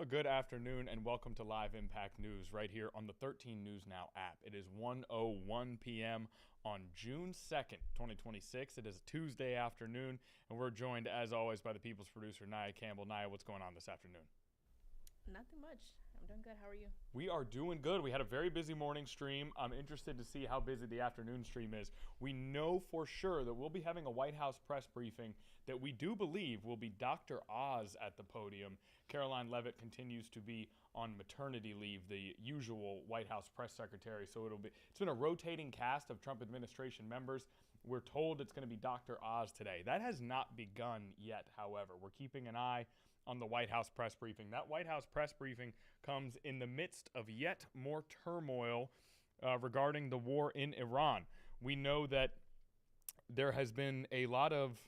A good afternoon and welcome to Live Impact News right here on the 13 News Now app. It is 1:01 p.m. on June 2nd, 2026. It is a Tuesday afternoon, and we're joined, as always, by the People's producer, Nia Campbell. Nia, what's going on this afternoon? Nothing much. I'm doing good. How are you? We are doing good. We had a very busy morning stream. I'm interested to see how busy the afternoon stream is. We know for sure that we'll be having a White House press briefing that we do believe will be Dr. Oz at the podium. Caroline Leavitt continues to be on maternity leave, the usual White House press secretary. So it's been a rotating cast of Trump administration members. We're told it's going to be Dr. Oz today. That has not begun yet, however. We're keeping an eye on the White House press briefing. That White House press briefing comes in the midst of yet more turmoil regarding the war in Iran. We know that there has been a lot of,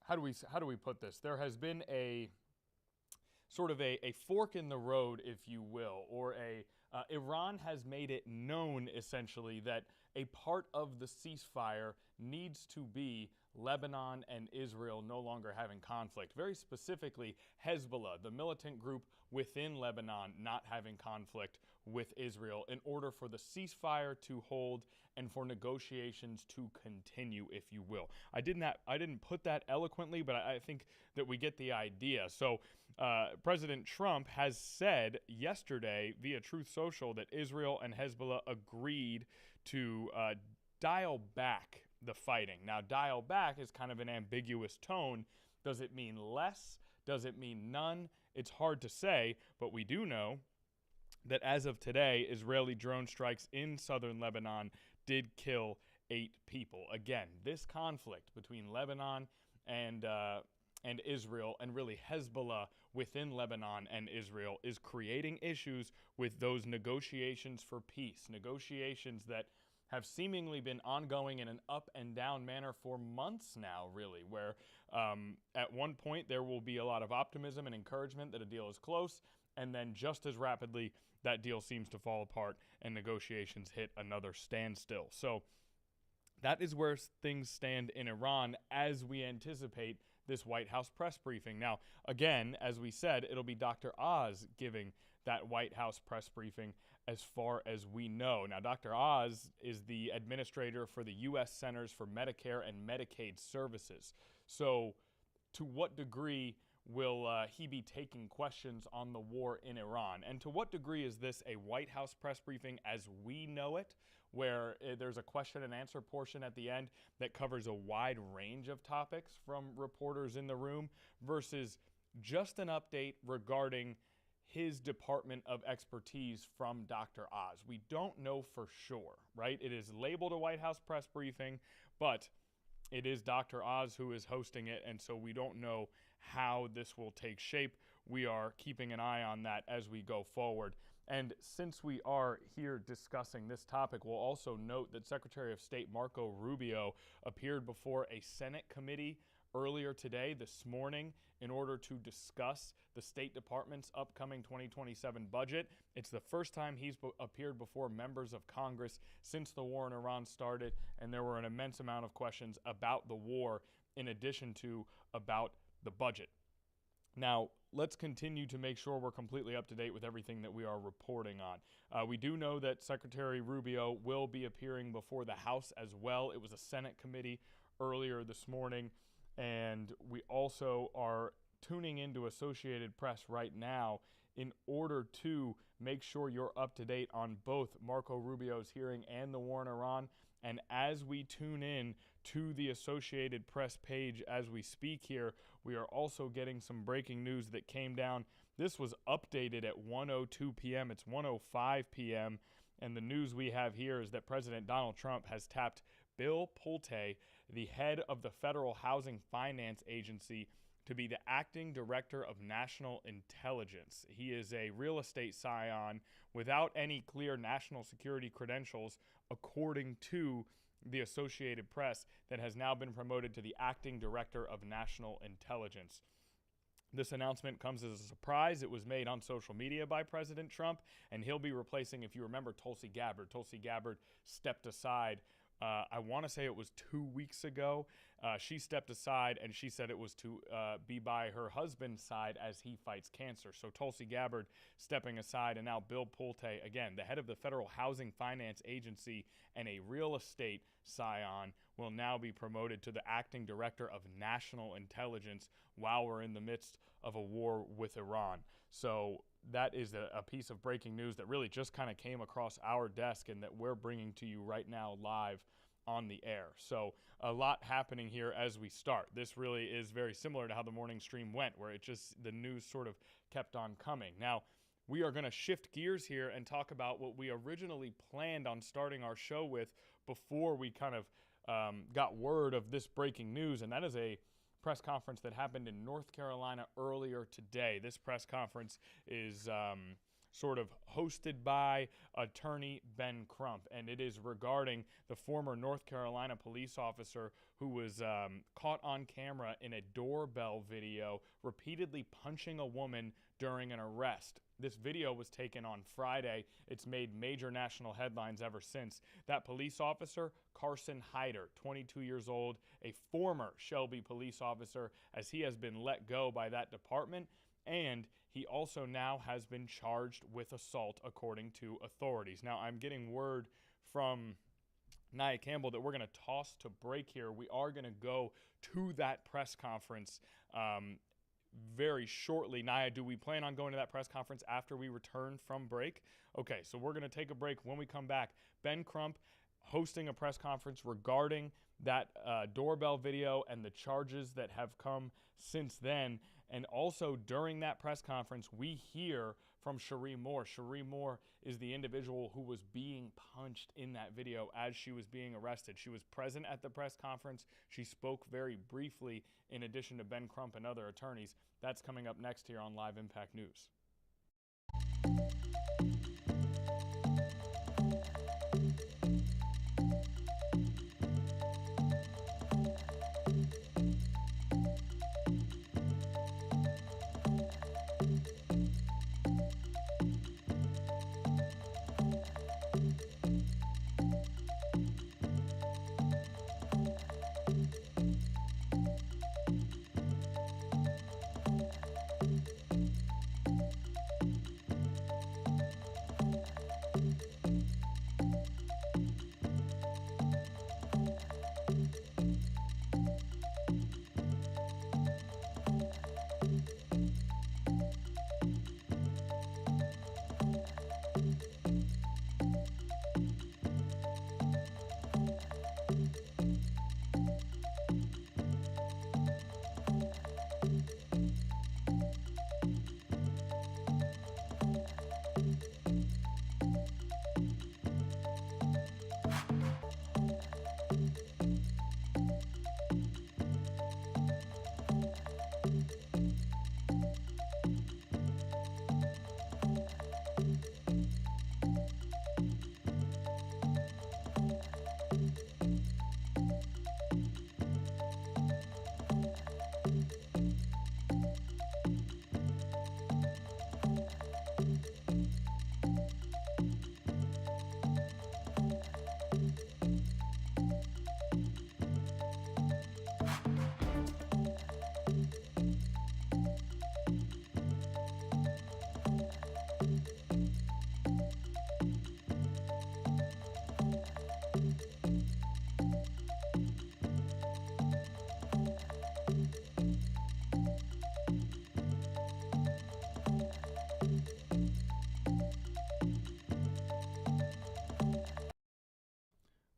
how do we put this? There has been a sort of a fork in the road, if you will, or Iran has made it known essentially that a part of the ceasefire needs to be Lebanon and Israel no longer having conflict. Very specifically, Hezbollah, the militant group within Lebanon, not having conflict with Israel in order for the ceasefire to hold and for negotiations to continue, if you will. I didn't put that eloquently, but I think that we get the idea. So President Trump has said yesterday via Truth Social that Israel and Hezbollah agreed to dial back the fighting. Now, dial back is kind of an ambiguous tone. Does it mean less? Does it mean none? It's hard to say, but we do know that as of today, Israeli drone strikes in southern Lebanon did kill 8 people. Again, this conflict between Lebanon and Israel, and really Hezbollah within Lebanon and Israel, is creating issues with those negotiations for peace, negotiations that have seemingly been ongoing in an up and down manner for months now, really, where at one point there will be a lot of optimism and encouragement that a deal is close, and then just as rapidly that deal seems to fall apart and negotiations hit another standstill. So that is where things stand in Iran as we anticipate this White House press briefing. Now, again, as we said, it'll be Dr. Oz giving that White House press briefing as far as we know. Now, Dr. Oz is the administrator for the U.S. Centers for Medicare and Medicaid Services. So to what degree will he be taking questions on the war in Iran? And to what degree is this a White House press briefing as we know it, where there's a question and answer portion at the end that covers a wide range of topics from reporters in the room, versus just an update regarding his department of expertise from Dr. Oz? We don't know for sure, right? It is labeled a White House press briefing, but it is Dr. Oz who is hosting it, and so we don't know how this will take shape. We are keeping an eye on that as we go forward. And since we are here discussing this topic, we'll also note that Secretary of State Marco Rubio appeared before a Senate committee earlier today, this morning, in order to discuss the State Department's upcoming 2027 budget. It's the first time he's appeared before members of Congress since the war in Iran started, and there were an immense amount of questions about the war in addition to about the budget. Now, let's continue to make sure we're completely up to date with everything that we are reporting on. We do know that Secretary Rubio will be appearing before the House as well. It was a Senate committee earlier this morning, and we also are tuning into Associated Press right now in order to make sure you're up to date on both Marco Rubio's hearing and the war in Iran. And as we tune in to the Associated Press page as we speak here, we are also getting some breaking news that came down. This was updated at 1:02 p.m. It's 1:05 p.m. And the news we have here is that President Donald Trump has tapped Bill Pulte, the head of the Federal Housing Finance Agency, to be the acting director of national intelligence. He is a real estate scion without any clear national security credentials, according to the Associated Press, that has now been promoted to the acting director of national intelligence. This announcement comes as a surprise. It was made on social media by President Trump, and he'll be replacing, if you remember, Tulsi Gabbard. Tulsi Gabbard stepped aside I want to say it was 2 weeks ago. She stepped aside and she said it was to be by her husband's side as he fights cancer. So Tulsi Gabbard stepping aside, and now Bill Pulte, again, the head of the Federal Housing Finance Agency and a real estate scion, will now be promoted to the acting director of national intelligence while we're in the midst of a war with Iran. So that is a piece of breaking news that really just kind of came across our desk and that we're bringing to you right now live on the air. So a lot happening here as we start. This really is very similar to how the morning stream went, where the news sort of kept on coming. Now, we are going to shift gears here and talk about what we originally planned on starting our show with before we kind of got word of this breaking news, and that is a press conference that happened in North Carolina earlier today. This press conference is sort of hosted by attorney Ben Crump, and it is regarding the former North Carolina police officer who was caught on camera in a doorbell video repeatedly punching a woman during an arrest. This video was taken on Friday. It's made major national headlines ever since. That police officer, Carson Hyder, 22 years old, a former Shelby police officer, as he has been let go by that department, and he also now has been charged with assault according to authorities. Now, I'm getting word from Nia Campbell that we're going to toss to break here. We are going to go to that press conference very shortly. Nia, do we plan on going to that press conference after we return from break? Okay, so we're going to take a break. When we come back, Ben Crump hosting a press conference regarding that doorbell video and the charges that have come since then. And also during that press conference, we hear from Cherie Moore. Cherie Moore is the individual who was being punched in that video as she was being arrested. She was present at the press conference. She spoke very briefly in addition to Ben Crump and other attorneys. That's coming up next here on Live Impact News.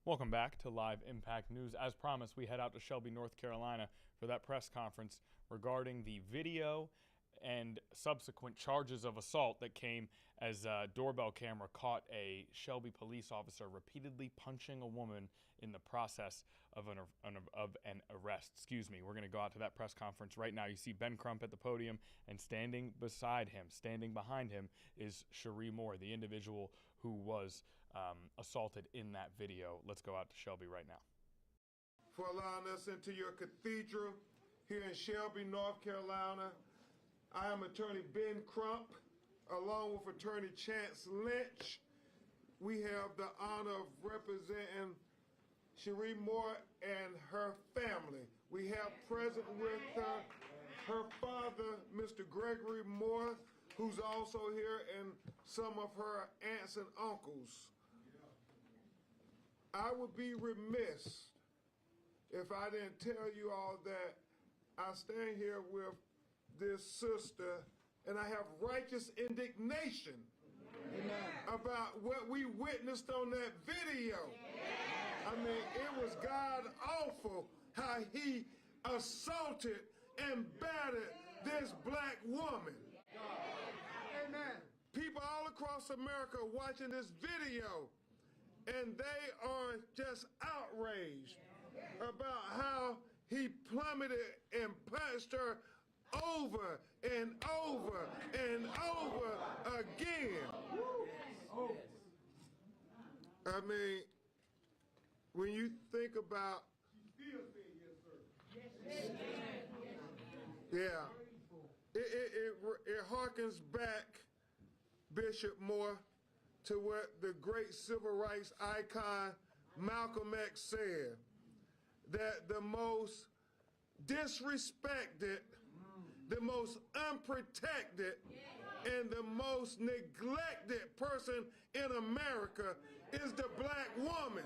Welcome back to Live Impact News. As promised, we head out to Shelby, North Carolina for that press conference regarding the video and subsequent charges of assault that came as a doorbell camera caught a Shelby police officer repeatedly punching a woman in the process of an arrest. Excuse me. We're going to go out to that press conference right now. You see Ben Crump at the podium, and standing behind him is Cherie Moore, the individual who was assaulted in that video. Let's go out to Shelby right now. For allowing us into your cathedral here in Shelby, North Carolina. I am attorney Ben Crump, along with attorney Chance Lynch. We have the honor of representing Cherie Moore and her family. We have present with her father, Mr. Gregory Moore, who's also here, and some of her aunts and uncles. I would be remiss if I didn't tell you all that I stand here with this sister and I have righteous indignation about what we witnessed on that video. I mean, it was God awful how he assaulted and battered this black woman. Amen. People all across America watching this video, and they are just outraged about how he plummeted and punched her over and over and over again. I mean, when you think about, yeah, it harkens back, Bishop Moore, to what the great civil rights icon Malcolm X said, that the most disrespected, the most unprotected, and the most neglected person in America is the black woman.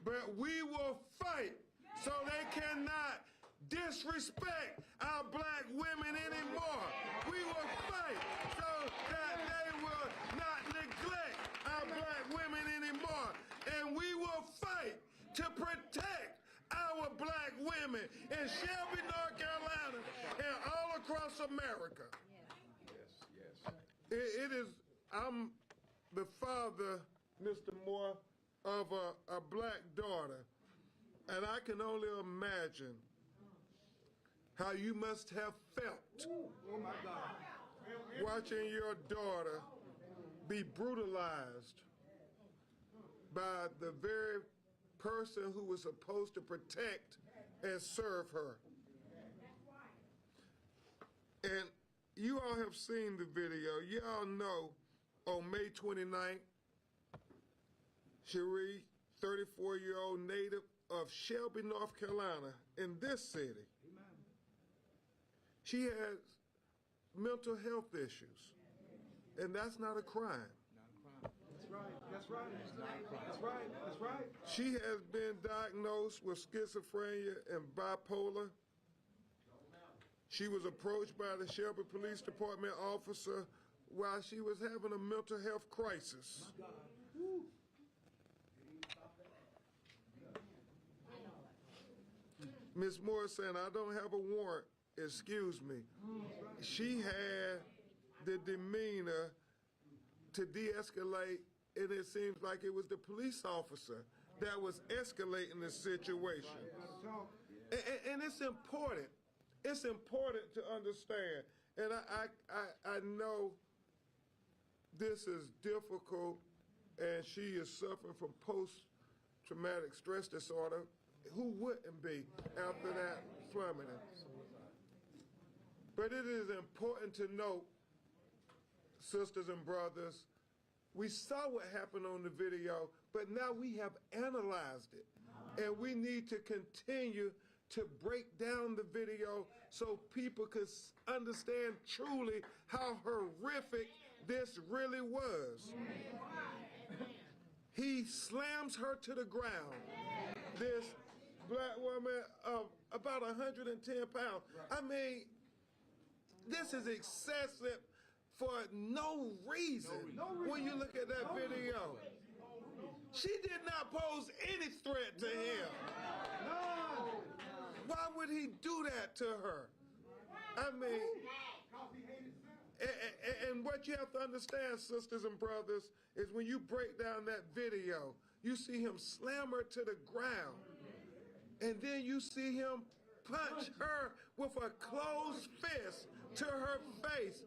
But we will fight so they cannot disrespect our black women anymore. We will fight so that they will not neglect our black women anymore. And we will fight to protect our black women in Shelby, North Carolina, and all across America. It is, I'm the father, Mr. Moore, of a black daughter, and I can only imagine how you must have felt watching your daughter be brutalized by the very person who was supposed to protect and serve her. And you all have seen the video. You all know on May 29th, Cherie, 34-year-old native of Shelby, North Carolina, in this city, she has mental health issues, and that's not a crime. That's right. That's right. That's right. She has been diagnosed with schizophrenia and bipolar. She was approached by the Shelby Police Department officer while she was having a mental health crisis. Ms. Moore saying, I don't have a warrant, excuse me. She had the demeanor to de-escalate, and it seems like it was the police officer that was escalating the situation. And it's important. It's important to understand. And I know this is difficult, and she is suffering from post-traumatic stress disorder. Who wouldn't be after that plummeting? But it is important to note, sisters and brothers, we saw what happened on the video, but now we have analyzed it. And we need to continue to break down the video so people could understand truly how horrific this really was. He slams her to the ground. This black woman of about 110 pounds. I mean, this is excessive for no reason when you look at that video. She did not pose any threat to him. Why would he do that to her? I mean, and what you have to understand, sisters and brothers, is when you break down that video, you see him slam her to the ground. And then you see him punch her with a closed fist to her face.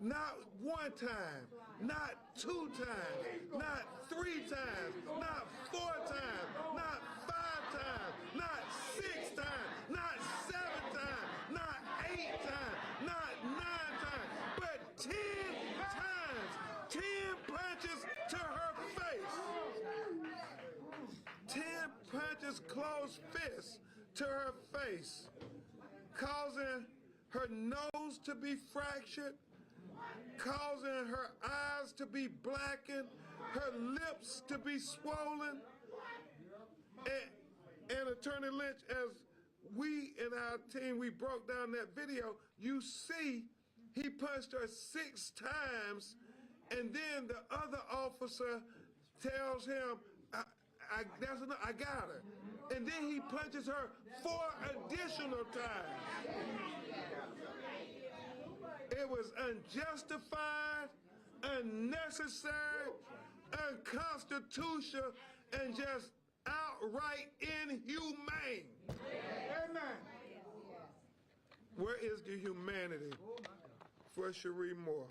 Not one time, not two times, not three times, not four times, not five times, not six times, not seven times, not eight times, not nine times, but 10 his closed fist to her face, causing her nose to be fractured, causing her eyes to be blackened, her lips to be swollen. And Attorney Lynch, as we in our team, we broke down that video, you see he punched her 6 times, and then the other officer tells him, that's enough, I got her. And then he punches her 4 additional times. It was unjustified, unnecessary, unconstitutional, and just outright inhumane. Amen. Where is the humanity for Cherie Moore?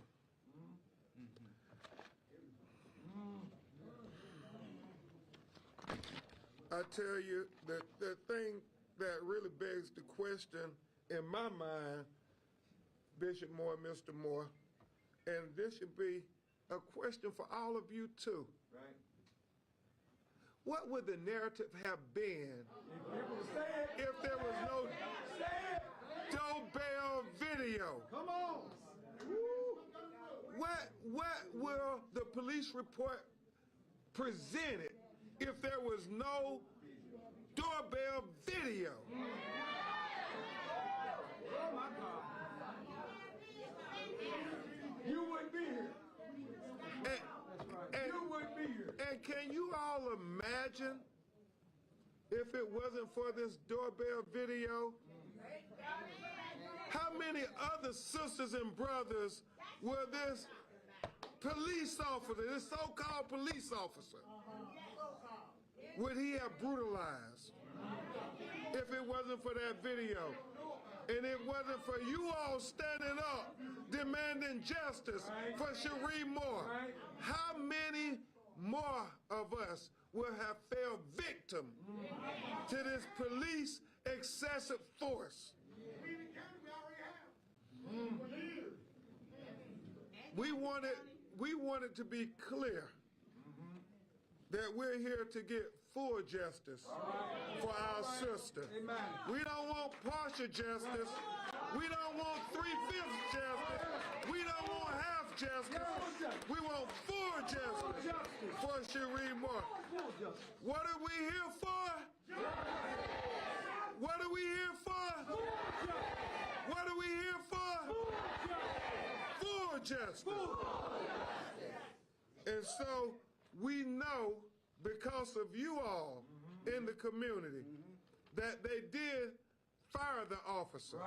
I tell you, the thing that really begs the question in my mind, Bishop Moore and Mr. Moore, and this should be a question for all of you too. Right. What would the narrative have been if there was no doorbell video? Come on. What will the police report presented if there was no doorbell video? Oh my God. You wouldn't be here. And You wouldn't be here. And can you all imagine if it wasn't for this doorbell video? How many other sisters and brothers will this police officer, this so-called police officer, would he have brutalized if it wasn't for that video? And it wasn't for you all standing up demanding justice for Cherie Moore. How many more of us will have fell victim to this police excessive force? We wanted to be clear that we're here to get full justice for our sister. We don't want partial justice. We don't want 3/5 justice. We don't want half justice. We want full justice for Cherie Moore. What are we here for? What are we here for? What are we here for? Full justice. And so we know, because of you all in the community, that they did fire the officer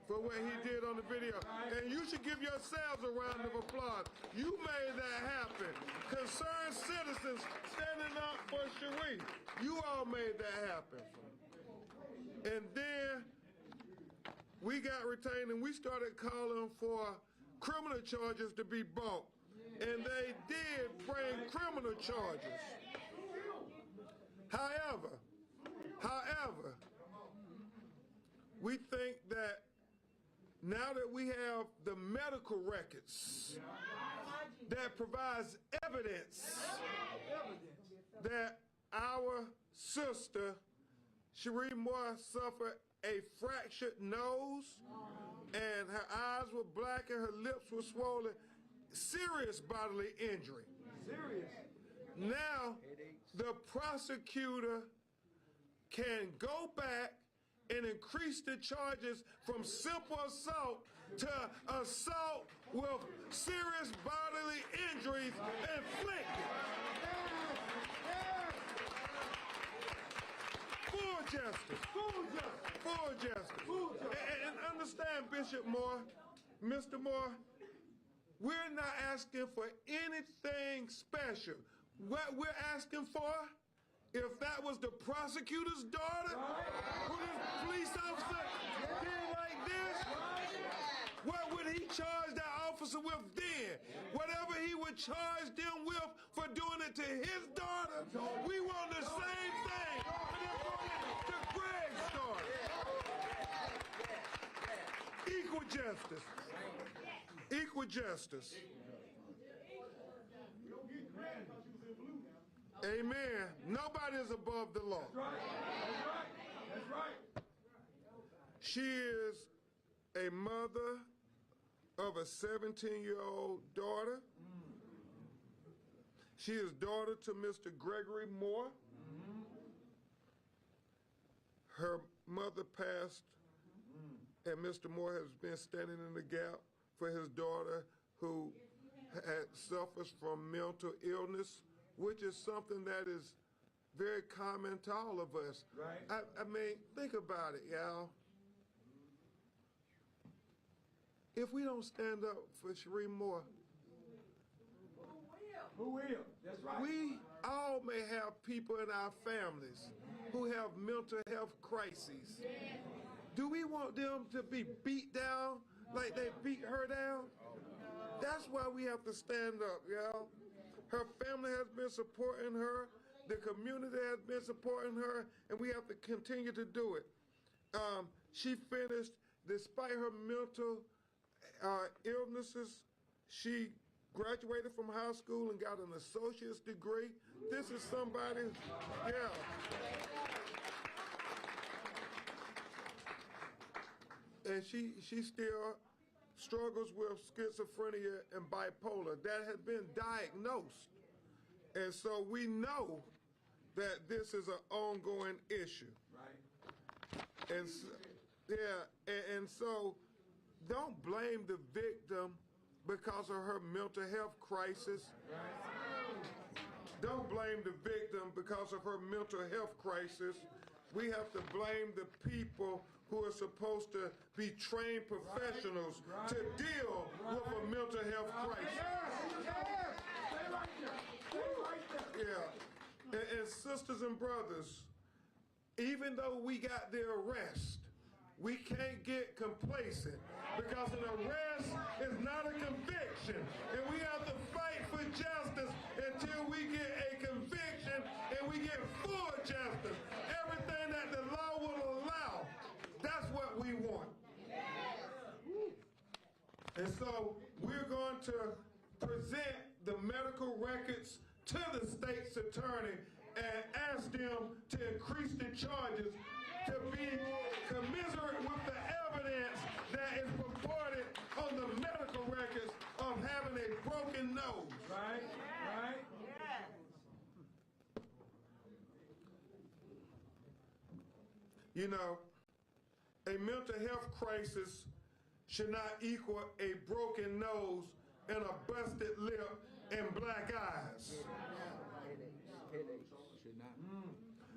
for what he did on the video. And you should give yourselves a round of applause. You made that happen. Concerned citizens standing up for Cherie. You all made that happen. And then we got retained and we started calling for criminal charges to be brought. And they did bring criminal charges. However, we think that now that we have the medical records that provides evidence that our sister, Cherie Moore, suffered a fractured nose and her eyes were black and her lips were swollen, serious bodily injury. Serious. Now, the prosecutor can go back and increase the charges from simple assault to assault with serious bodily injuries inflicted. Full justice. Full justice. Full justice. Full justice. And understand, Bishop Moore, Mr. Moore, we're not asking for anything special. What we're asking for, if that was the prosecutor's daughter, who this police officer did like this, what would he charge that officer with then? Whatever he would charge them with for doing it to his daughter, we want the same thing for them doing it to Greg's daughter. Equal justice. Equal justice. Amen. Nobody is above the law. That's right. That's right. That's right. She is a mother of a 17-year-old daughter. She is daughter to Mr. Gregory Moore. Her mother passed, and Mr. Moore has been standing in the gap for his daughter who suffers from mental illness, which is something that is very common to all of us. Right. I mean, think about it, y'all. If we don't stand up for Cherie Moore, Who will? That's right. we all may have people in our families who have mental health crises. Do we want them to be beat down like they beat her down? That's why we have to stand up, y'all. Her family has been supporting her. The community has been supporting her, and we have to continue to do it. She finished, despite her mental illnesses, she graduated from high school and got an associate's degree. This is somebody, yeah. And she still struggles with schizophrenia and bipolar. That has been diagnosed. And so we know that this is an ongoing issue. Right. And and so don't blame the victim because of her mental health crisis. Don't blame the victim because of her mental health crisis. We have to blame the people who are supposed to be trained professionals to deal with a mental health crisis. Yeah. And sisters and brothers, even though we got the arrest, we can't get complacent because an arrest is not a conviction. And we have to fight for justice until we get a conviction and we get full justice. Everything that the law will allow, that's what we want. And so we're going to present the medical records to the state's attorney and ask them to increase the charges to be commiserate with the evidence that is purported on the medical records of having a broken nose. Right. Right. You know, a mental health crisis should not equal a broken nose and a busted lip and black eyes.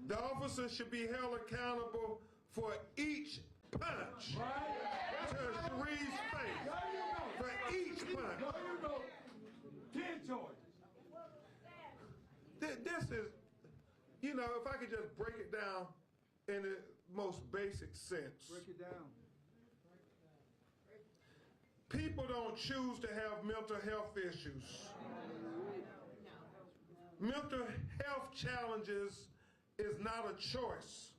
The officer should be held accountable for each punch to Cherie's face. For each punch. 10 charges. This is, you know, if I could just break it down in the most basic sense. Break it down. People don't choose to have mental health issues. Mental health challenges is not a choice.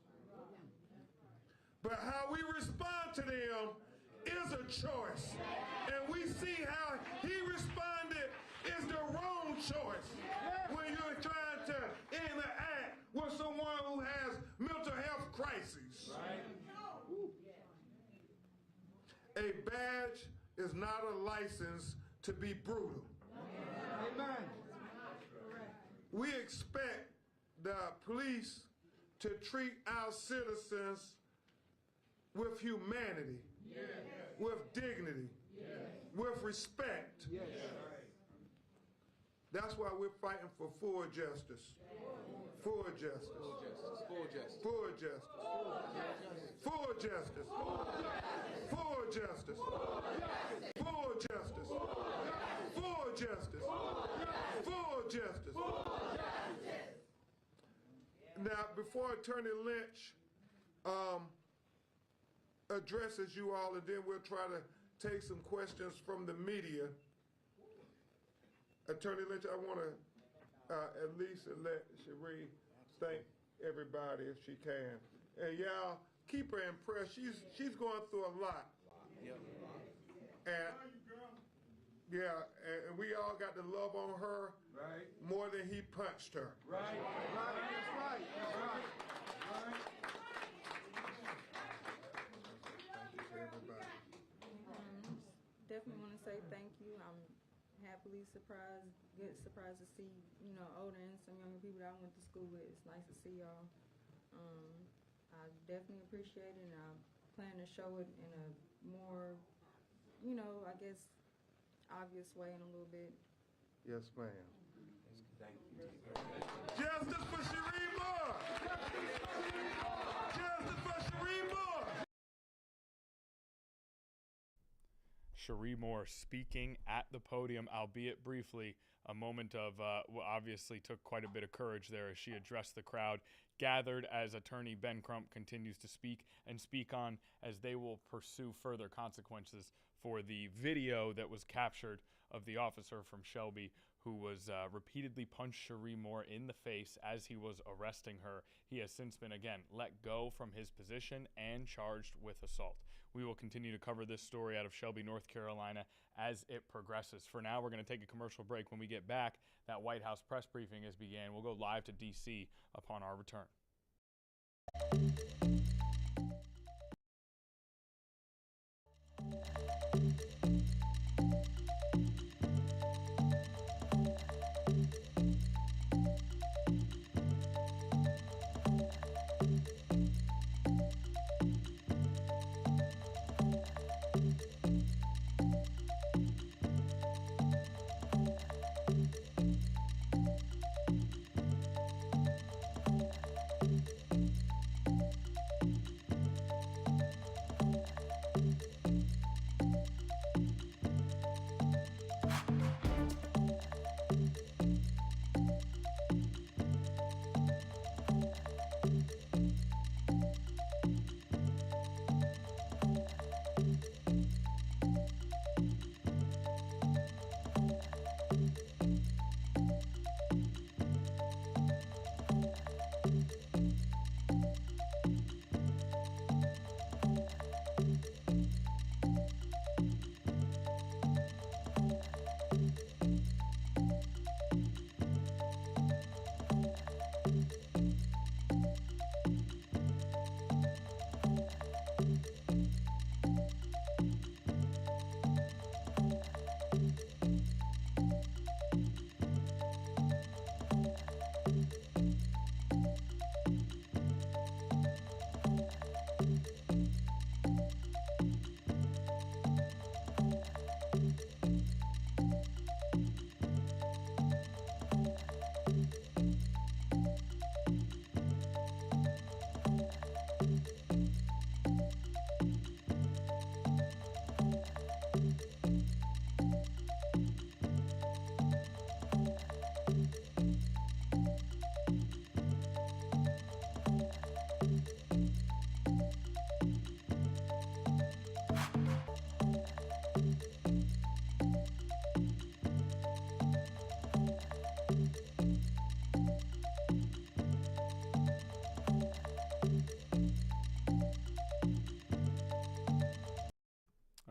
But how we respond to them is a choice. And we see how he responded is the wrong choice when you're trying to interact with someone who has mental health crises. A badge is not a license to be brutal. Amen. We expect the police to treat our citizens with humanity, with dignity, with respect. Yes. That's why we're fighting for full justice. Full justice. Full justice. Full justice. Full justice. Full justice. Full justice. Full justice. Full justice. Now, before Attorney Lynch addresses you all, and then we'll try to take some questions from the media. Attorney Lynch, I want to at least let Cherie thank everybody if she can. And y'all, keep her impressed. She's going through a lot. Yep. And Yeah, and we all got to love on her more than he punched her. Right. That's right. Thank you for everybody. Definitely want to say thank you. I'm happily surprised to see, older and some younger people that I went to school with. It's nice to see y'all. I definitely appreciate it, and I plan to show it in a more, I guess, obvious way in a little bit. Yes, ma'am. Justice for Cherie Moore! Justice for Cherie Moore! Cherie Moore speaking at the podium, albeit briefly, a moment of obviously took quite a bit of courage there as she addressed the crowd gathered as attorney Ben Crump continues to speak on as they will pursue further consequences for the video that was captured of the officer from Shelby who was repeatedly punched Cherie Moore in the face as he was arresting her. He has since been, again, let go from his position and charged with assault. We will continue to cover this story out of Shelby, North Carolina as it progresses. For now, we're going to take a commercial break. When we get back, that White House press briefing has began. We'll go live to D.C. upon our return.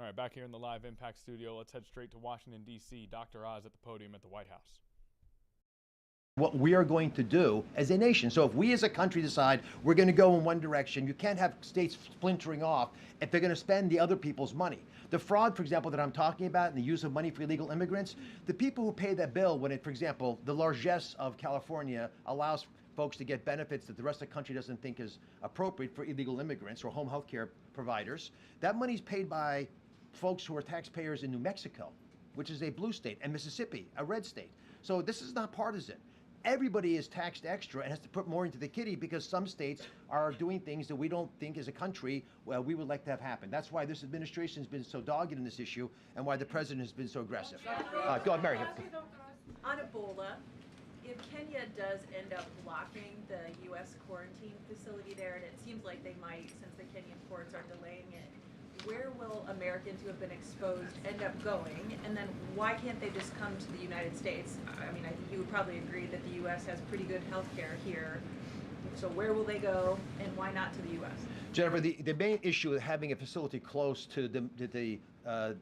All right, back here in the Live Impact studio, let's head straight to Washington, D.C. Dr. Oz at the podium at the White House. What we are going to do as a nation. So if we as a country decide we're going to go in one direction, you can't have states splintering off if they're going to spend the other people's money. The fraud, for example, that I'm talking about and the use of money for illegal immigrants, the people who pay that bill when it, for example, the largesse of California allows folks to get benefits that the rest of the country doesn't think is appropriate for illegal immigrants or home health care providers, that money's paid by folks who are taxpayers in New Mexico, which is a blue state, and Mississippi, a red state. So this is not partisan. Everybody is taxed extra and has to put more into the kitty because some states are doing things that we don't think as a country we would like to have happen. That's why this administration has been so dogged in this issue and why the president has been so aggressive. Go ahead, Mary. On Ebola, if Kenya does end up blocking the U.S. quarantine facility there, and it seems like they might since the Kenyan courts are delaying it, where will Americans who have been exposed end up going? And then why can't they just come to the United States? I mean, I think you would probably agree that the U.S. has pretty good health care here. So where will they go and why not to the U.S.? Jennifer, the main issue with having a facility close to the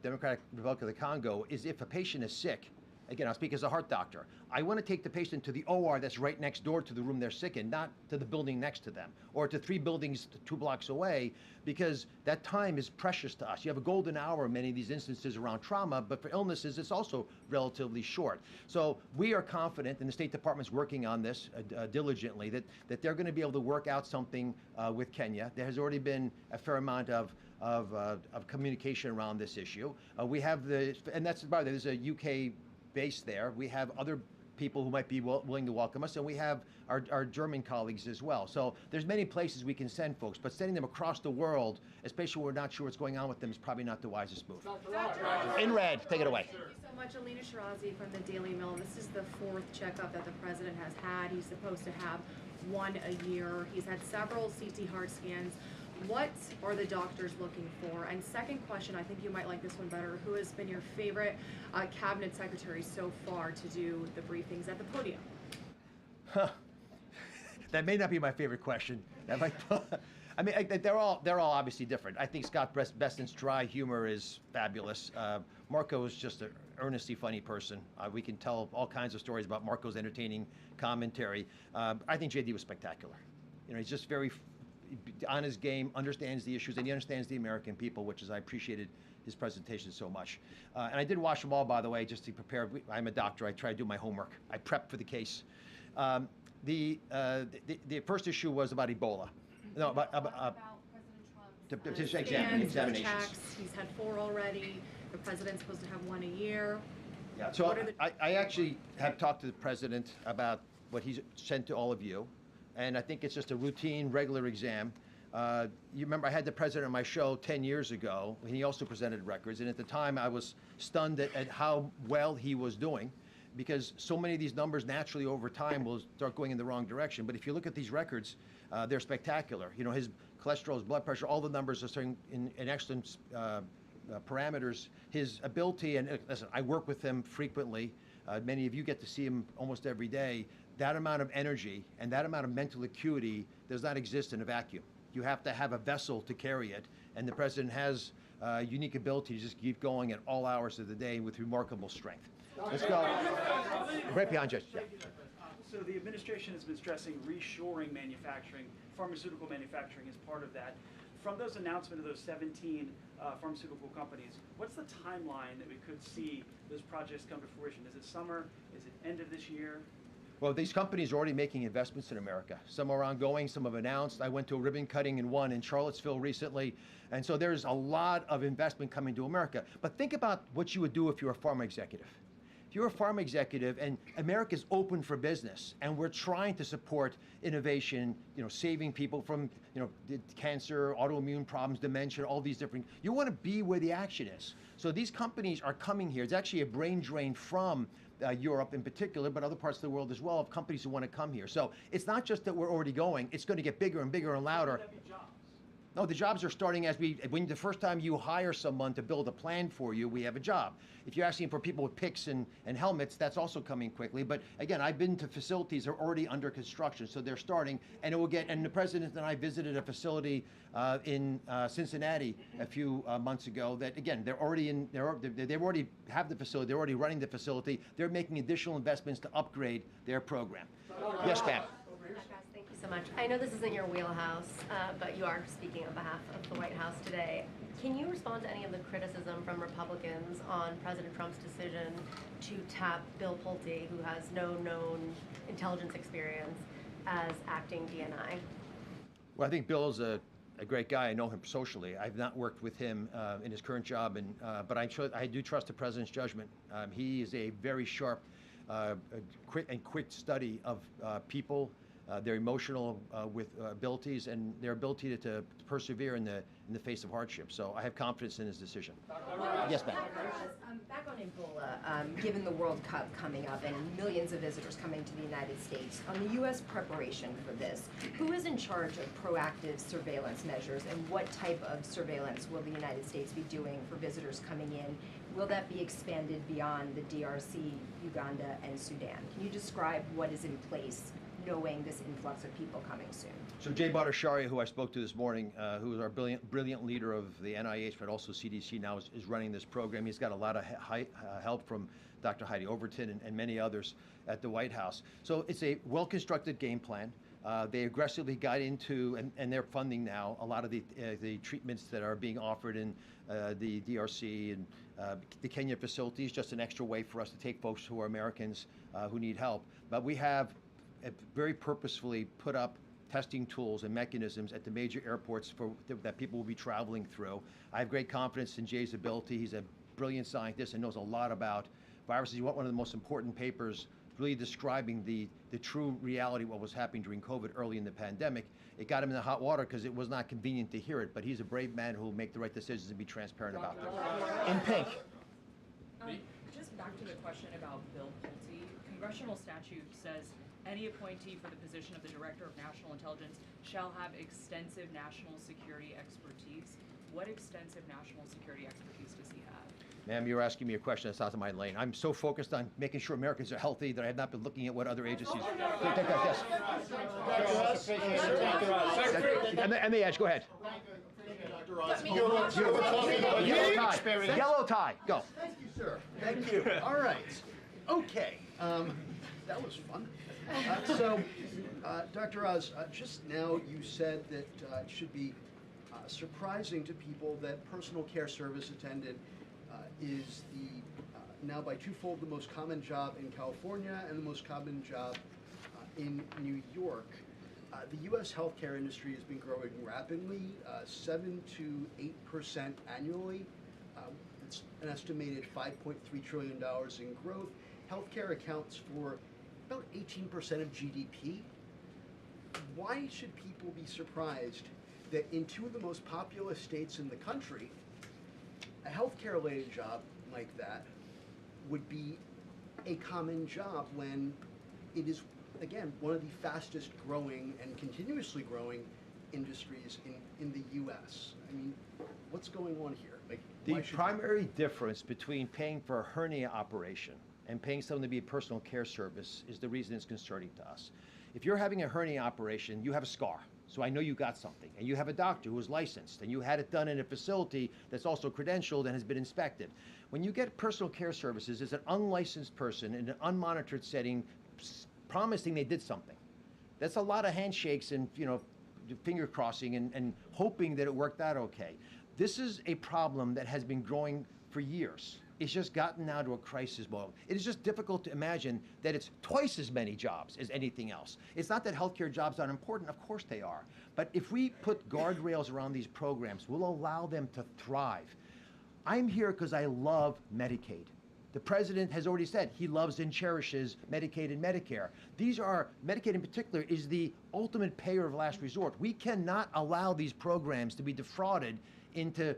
Democratic Republic of the Congo is if a patient is sick. Again, I'll speak as a heart doctor. I want to take the patient to the OR that's right next door to the room they're sick in, not to the building next to them, or to 3 buildings 2 blocks away, because that time is precious to us. You have a golden hour in many of these instances around trauma, but for illnesses, it's also relatively short. So we are confident, and the State Department's working on this diligently, that they're going to be able to work out something with Kenya. There has already been a fair amount of communication around this issue. We have and that's by the way, there's a UK base there. We have other people who might be willing to welcome us, and we have our German colleagues as well. So there's many places we can send folks, but sending them across the world, especially when we're not sure what's going on with them, is probably not the wisest move. In red, take it away. Thank you so much. Alina Shirazi from the Daily Mail. This is the 4th checkup that the president has had. He's supposed to have 1 a year. He's had several CT heart scans. What are the doctors looking for? And second question, I think you might like this one better. Who has been your favorite cabinet secretary so far to do the briefings at the podium? That may not be my favorite question. That might, I mean, they're all obviously different. I think Scott Bessent's dry humor is fabulous. Marco is just an earnestly funny person. We can tell all kinds of stories about Marco's entertaining commentary. I think JD was spectacular. You know, he's just very on his game, understands the issues, and he understands the American people, which is I appreciated his presentation so much. And I did watch them all, by the way, just to prepare. I'm a doctor. I try to do my homework. I prep for the case. The first issue was about Ebola. No, about President Trump's examinations. checks. He's had 4 already. The president's supposed to have 1 a year. Yeah. So I actually have talked to the president about what he's sent to all of you. And I think it's just a routine, regular exam. You remember I had the president on my show 10 years ago, and he also presented records. And at the time, I was stunned at how well he was doing, because so many of these numbers naturally over time will start going in the wrong direction. But if you look at these records, they're spectacular. You know, his cholesterol, his blood pressure, all the numbers are starting in excellent parameters. His ability, and listen, I work with him frequently. Many of you get to see him almost every day. That amount of energy and that amount of mental acuity does not exist in a vacuum. You have to have a vessel to carry it, and the president has a unique ability to just keep going at all hours of the day with remarkable strength. Let's go. Right behind you. Yeah. So the administration has been stressing reshoring manufacturing, pharmaceutical manufacturing is part of that. From those announcements of those 17 pharmaceutical companies, what's the timeline that we could see those projects come to fruition? Is it summer? Is it end of this year? Well, these companies are already making investments in America. Some are ongoing, some have announced. I went to a ribbon cutting in one in Charlottesville recently. And so there's a lot of investment coming to America. But think about what you would do if you're a pharma executive. If you're a pharma executive and America's open for business and we're trying to support innovation, you know, saving people from, you know, cancer, autoimmune problems, dementia, all these different, you want to be where the action is. So these companies are coming here. It's actually a brain drain from Europe in particular, but other parts of the world as well, of companies who want to come here. So it's not just that we're already going, it's going to get bigger and bigger and louder. No, the jobs are starting when the first time you hire someone to build a plan for you, we have a job. If you're asking for people with picks and helmets, that's also coming quickly. But again, I've been to facilities that are already under construction, so they're starting, and and the president and I visited a facility in Cincinnati a few months ago that, again, they already have the facility, they're already running the facility, they're making additional investments to upgrade their program. Yes, ma'am. Thank you so much. I know this isn't your wheelhouse, but you are speaking on behalf of the White House today. Can you respond to any of the criticism from Republicans on President Trump's decision to tap Bill Pulte, who has no known intelligence experience, as acting DNI? Well, I think Bill is a great guy. I know him socially. I've not worked with him in his current job, but I do trust the president's judgment. He is a very sharp, quick study of people, their emotional abilities, and their ability to persevere in the face of hardship. So I have confidence in his decision. Yes, ma'am. Back on Ebola, given the World Cup coming up and millions of visitors coming to the United States, on the U.S. preparation for this, who is in charge of proactive surveillance measures, and what type of surveillance will the United States be doing for visitors coming in? Will that be expanded beyond the DRC, Uganda, and Sudan? Can you describe what is in place knowing this influx of people coming soon? So Jay Bhattacharya, who I spoke to this morning, who is our brilliant leader of the NIH, but also CDC now, is running this program. He's got a lot of help from Dr. Heidi Overton and many others at the White House. So it's a well-constructed game plan. They aggressively got into, and they're funding now, a lot of the treatments that are being offered in the DRC and the Kenya facilities, just an extra way for us to take folks who are Americans who need help. But we have very purposefully put up testing tools and mechanisms at the major airports that people will be traveling through. I have great confidence in Jay's ability. He's a brilliant scientist and knows a lot about viruses. He wrote one of the most important papers really describing the true reality of what was happening during COVID early in the pandemic. It got him in the hot water because it was not convenient to hear it, but he's a brave man who will make the right decisions and be transparent about them. In pink. Just back to the question about Bill Pulte. Congressional statute says any appointee for the position of the Director of National Intelligence shall have extensive national security expertise. What extensive national security expertise does he have? Ma'am, you're asking me a question that's out of my lane. I'm so focused on making sure Americans are healthy that I have not been looking at what other agencies. Take that, yes. And the edge, go ahead. Yellow tie, go. Thank you, sir. Thank you. All right. Okay. That was fun. Dr. Oz, just now you said that it should be surprising to people that personal care service attendant is now by twofold the most common job in California and the most common job in New York. The U.S. healthcare industry has been growing rapidly, 7 to 8% annually. It's an estimated $5.3 trillion in growth. Healthcare accounts for about 18% of GDP. Why should people be surprised that in two of the most populous states in the country, a healthcare-related job like that would be a common job when it is, again, one of the fastest growing and continuously growing industries in the U.S.? I mean, what's going on here? The primary difference between paying for a hernia operation and paying someone to be a personal care service is the reason it's concerning to us. If you're having a hernia operation, you have a scar. So I know you got something, and you have a doctor who is licensed, and you had it done in a facility that's also credentialed and has been inspected. When you get personal care services, it's an unlicensed person in an unmonitored setting promising they did something. That's a lot of handshakes and finger crossing and hoping that it worked out okay. This is a problem that has been growing for years. It's just gotten now to a crisis mode. It is just difficult to imagine that it's twice as many jobs as anything else. It's not that healthcare jobs aren't important, of course they are. But if we put guardrails around these programs, we'll allow them to thrive. I'm here because I love Medicaid. The president has already said he loves and cherishes Medicaid and Medicare. Medicaid in particular is the ultimate payer of last resort. We cannot allow these programs to be defrauded into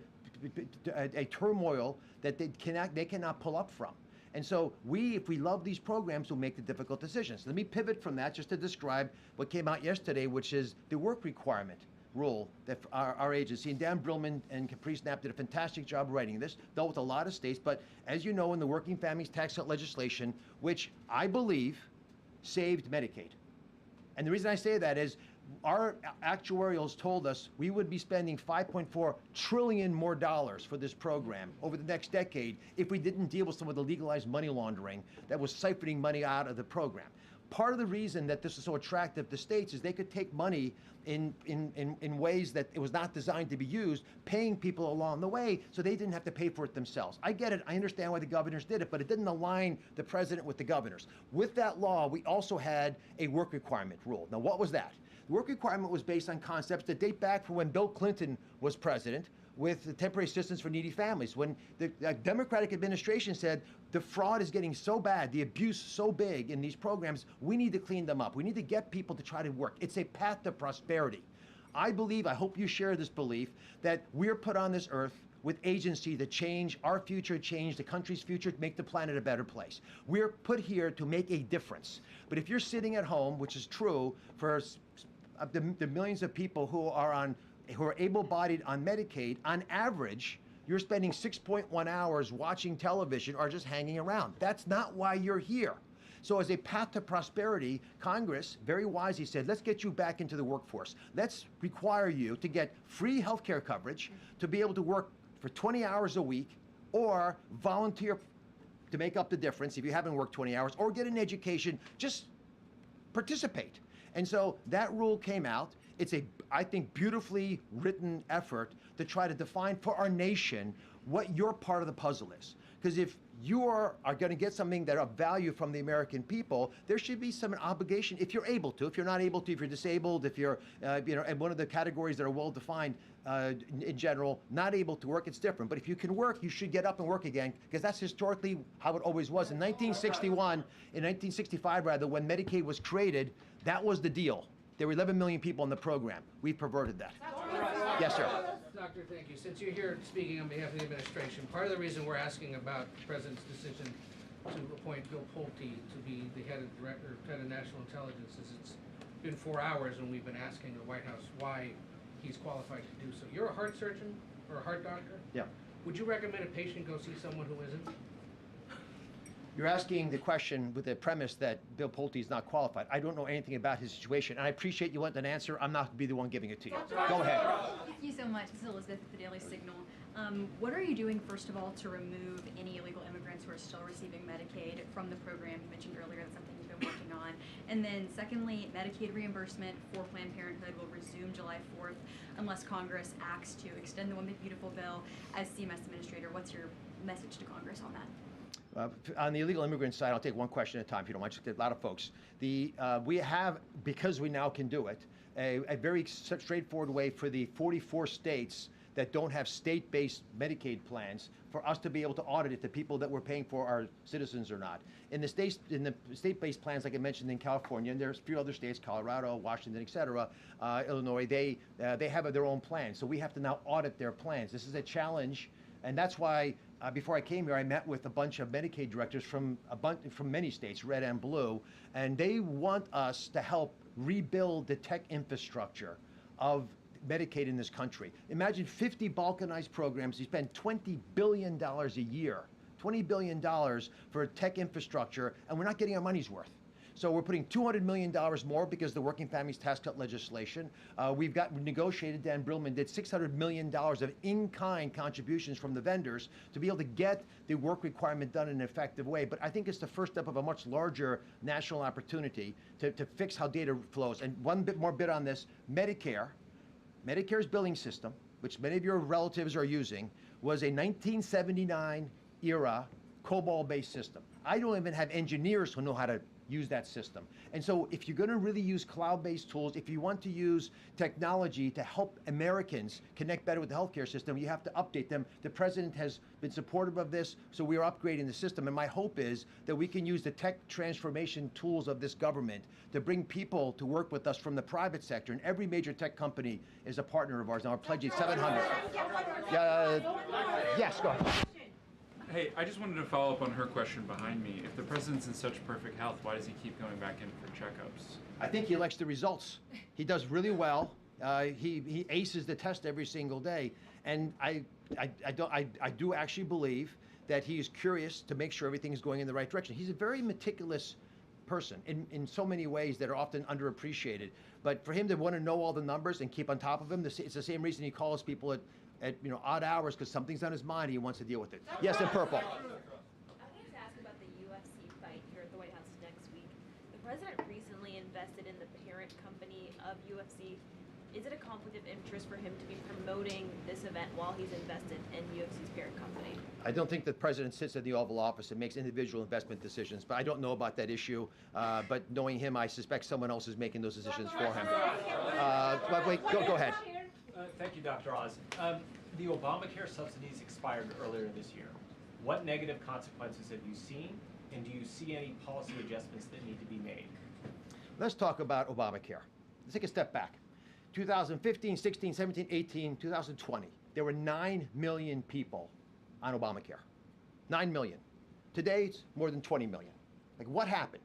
a turmoil that they cannot pull up from. And so if we love these programs, we'll make the difficult decisions. Let me pivot from that just to describe what came out yesterday, which is the work requirement rule that our agency, and Dan Brillman and Caprice Knapp did a fantastic job writing this, dealt with a lot of states, but as you know, in the Working Families Tax Cut legislation, which I believe saved Medicaid. And the reason I say that is our actuarials told us we would be spending $5.4 trillion more for this program over the next decade if we didn't deal with some of the legalized money laundering that was siphoning money out of the program. Part of the reason that this is so attractive to states is they could take money in ways that it was not designed to be used, paying people along the way so they didn't have to pay for it themselves. I get it. I understand why the governors did it, but it didn't align the president with the governors. With that law, we also had a work requirement rule. Now, what was that? The work requirement was based on concepts that date back from when Bill Clinton was president with the temporary assistance for needy families. When the Democratic administration said the fraud is getting so bad, the abuse so big in these programs, we need to clean them up. We need to get people to try to work. It's a path to prosperity. I hope you share this belief, that we're put on this earth with agency to change our future, change the country's future, to make the planet a better place. We're put here to make a difference. But if you're sitting at home, which is true for the millions of people who are able-bodied on Medicaid, on average, you're spending 6.1 hours watching television or just hanging around. That's not why you're here. So as a path to prosperity, Congress very wisely said, let's get you back into the workforce. Let's require you to get free health care coverage, to be able to work for 20 hours a week, or volunteer to make up the difference if you haven't worked 20 hours, or get an education, just participate. And so that rule came out. It's a, I think, beautifully written effort to try to define for our nation what your part of the puzzle is. Because if you are going to get something that of value from the American people, there should be some obligation, if you're able to. If you're not able to, if you're disabled, if you're, and one of the categories that are well defined in general, not able to work, it's different. But if you can work, you should get up and work again, because that's historically how it always was. In 1965 rather, when Medicaid was created, that was the deal. There were 11 million people in the program. We perverted that. Yes, sir. Doctor, thank you. Since you're here speaking on behalf of the administration, part of the reason we're asking about the President's decision to appoint Bill Pulte to be the head of National Intelligence is it's been 4 hours and we've been asking the White House why he's qualified to do so. You're a heart surgeon or a heart doctor? Yeah. Would you recommend a patient go see someone who isn't? You're asking the question with the premise that Bill Pulte is not qualified. I don't know anything about his situation, and I appreciate you want an answer. I'm not going to be the one giving it to you. Go ahead. Thank you so much. This is Elizabeth with the Daily Signal. What are you doing, first of all, to remove any illegal immigrants who are still receiving Medicaid from the program? You mentioned earlier that's something you've been working on. And then secondly, Medicaid reimbursement for Planned Parenthood will resume July 4th unless Congress acts to extend the One Big Beautiful bill. As CMS Administrator, what's your message to Congress on that? On the illegal immigrant side, I'll take one question at a time, if you don't mind. Just a lot of folks. We have, because we now can do it, a very straightforward way for the 44 states that don't have state-based Medicaid plans for us to be able to audit if the people that we're paying for are citizens or not. In the state-based plans, like I mentioned in California, and there's a few other states, Colorado, Washington, et cetera, Illinois, they have their own plans. So we have to now audit their plans. This is a challenge, and that's why before I came here, I met with a bunch of Medicaid directors from many states, red and blue, and they want us to help rebuild the tech infrastructure of Medicaid in this country. Imagine 50 balkanized programs. You spend $20 billion a year, $20 billion for tech infrastructure, and we're not getting our money's worth. So we're putting $200 million more because of the Working Families Tax Cut legislation. We've negotiated, Dan Brillman did $600 million of in-kind contributions from the vendors to be able to get the work requirement done in an effective way. But I think it's the first step of a much larger national opportunity to fix how data flows. And one more bit on this, Medicare's billing system, which many of your relatives are using, was a 1979 era COBOL-based system. I don't even have engineers who know how to use that system. And so if you're going to really use cloud-based tools, if you want to use technology to help Americans connect better with the healthcare system, you have to update them. The president has been supportive of this, so we are upgrading the system. And my hope is that we can use the tech transformation tools of this government to bring people to work with us from the private sector. And every major tech company is a partner of ours. Now, our pledge is 700. Yes, go ahead. Hey, I just wanted to follow up on her question behind me. If the president's in such perfect health, why does he keep going back in for checkups? I think he likes the results. He does really well. He aces the test every single day. And I do actually believe that he is curious to make sure everything is going in the right direction. He's a very meticulous person in so many ways that are often underappreciated. But for him to want to know all the numbers and keep on top of them, it's the same reason he calls people at odd hours, because something's on his mind and he wants to deal with it. Yes, in purple. I wanted to ask about the UFC fight here at the White House next week. The president recently invested in the parent company of UFC. Is it a conflict of interest for him to be promoting this event while he's invested in UFC's parent company? I don't think the president sits in the Oval Office and makes individual investment decisions, but I don't know about that issue. But knowing him, I suspect someone else is making those decisions for him. But wait, go ahead. Thank you, Dr. Oz. The Obamacare subsidies expired earlier this year. What negative consequences have you seen, and do you see any policy adjustments that need to be made? Let's talk about Obamacare. Let's take a step back. 2015, 16, 17, 18, 2020, there were 9 million people on Obamacare. 9 million. Today, it's more than 20 million. Like, what happened?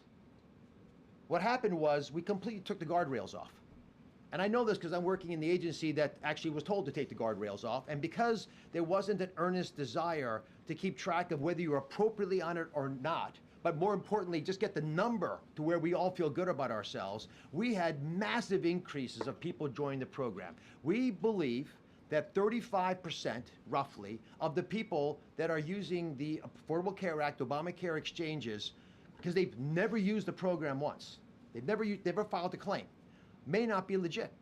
What happened was we completely took the guardrails off. And I know this because I'm working in the agency that actually was told to take the guardrails off. And because there wasn't an earnest desire to keep track of whether you were appropriately on it or not, but more importantly, just get the number to where we all feel good about ourselves. We had massive increases of people joining the program. We believe that 35%, roughly, of the people that are using the Affordable Care Act, Obamacare exchanges, because they've never used the program once, they've never filed a claim, may not be legit.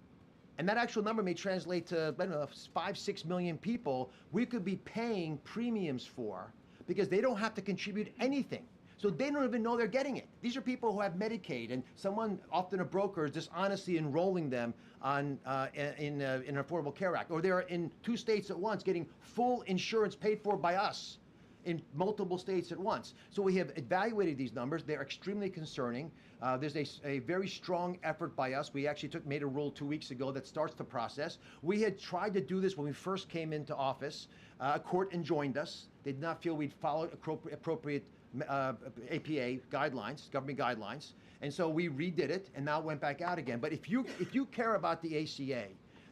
And that actual number may translate to, I don't know, 5-6 million people we could be paying premiums for because they don't have to contribute anything. So they don't even know they're getting it. These are people who have Medicaid, and someone, often a broker, is dishonestly enrolling them on in an Affordable Care Act, or they're in 2 states at once getting full insurance paid for by us in multiple states at once. So we have evaluated these numbers. They're extremely concerning. There's a very strong effort by us. We actually made a rule 2 weeks ago that starts the process. We had tried to do this when we first came into office. A court enjoined us. They did not feel we'd followed appropriate APA guidelines, government guidelines. And so we redid it and now it went back out again. But if you care about the ACA,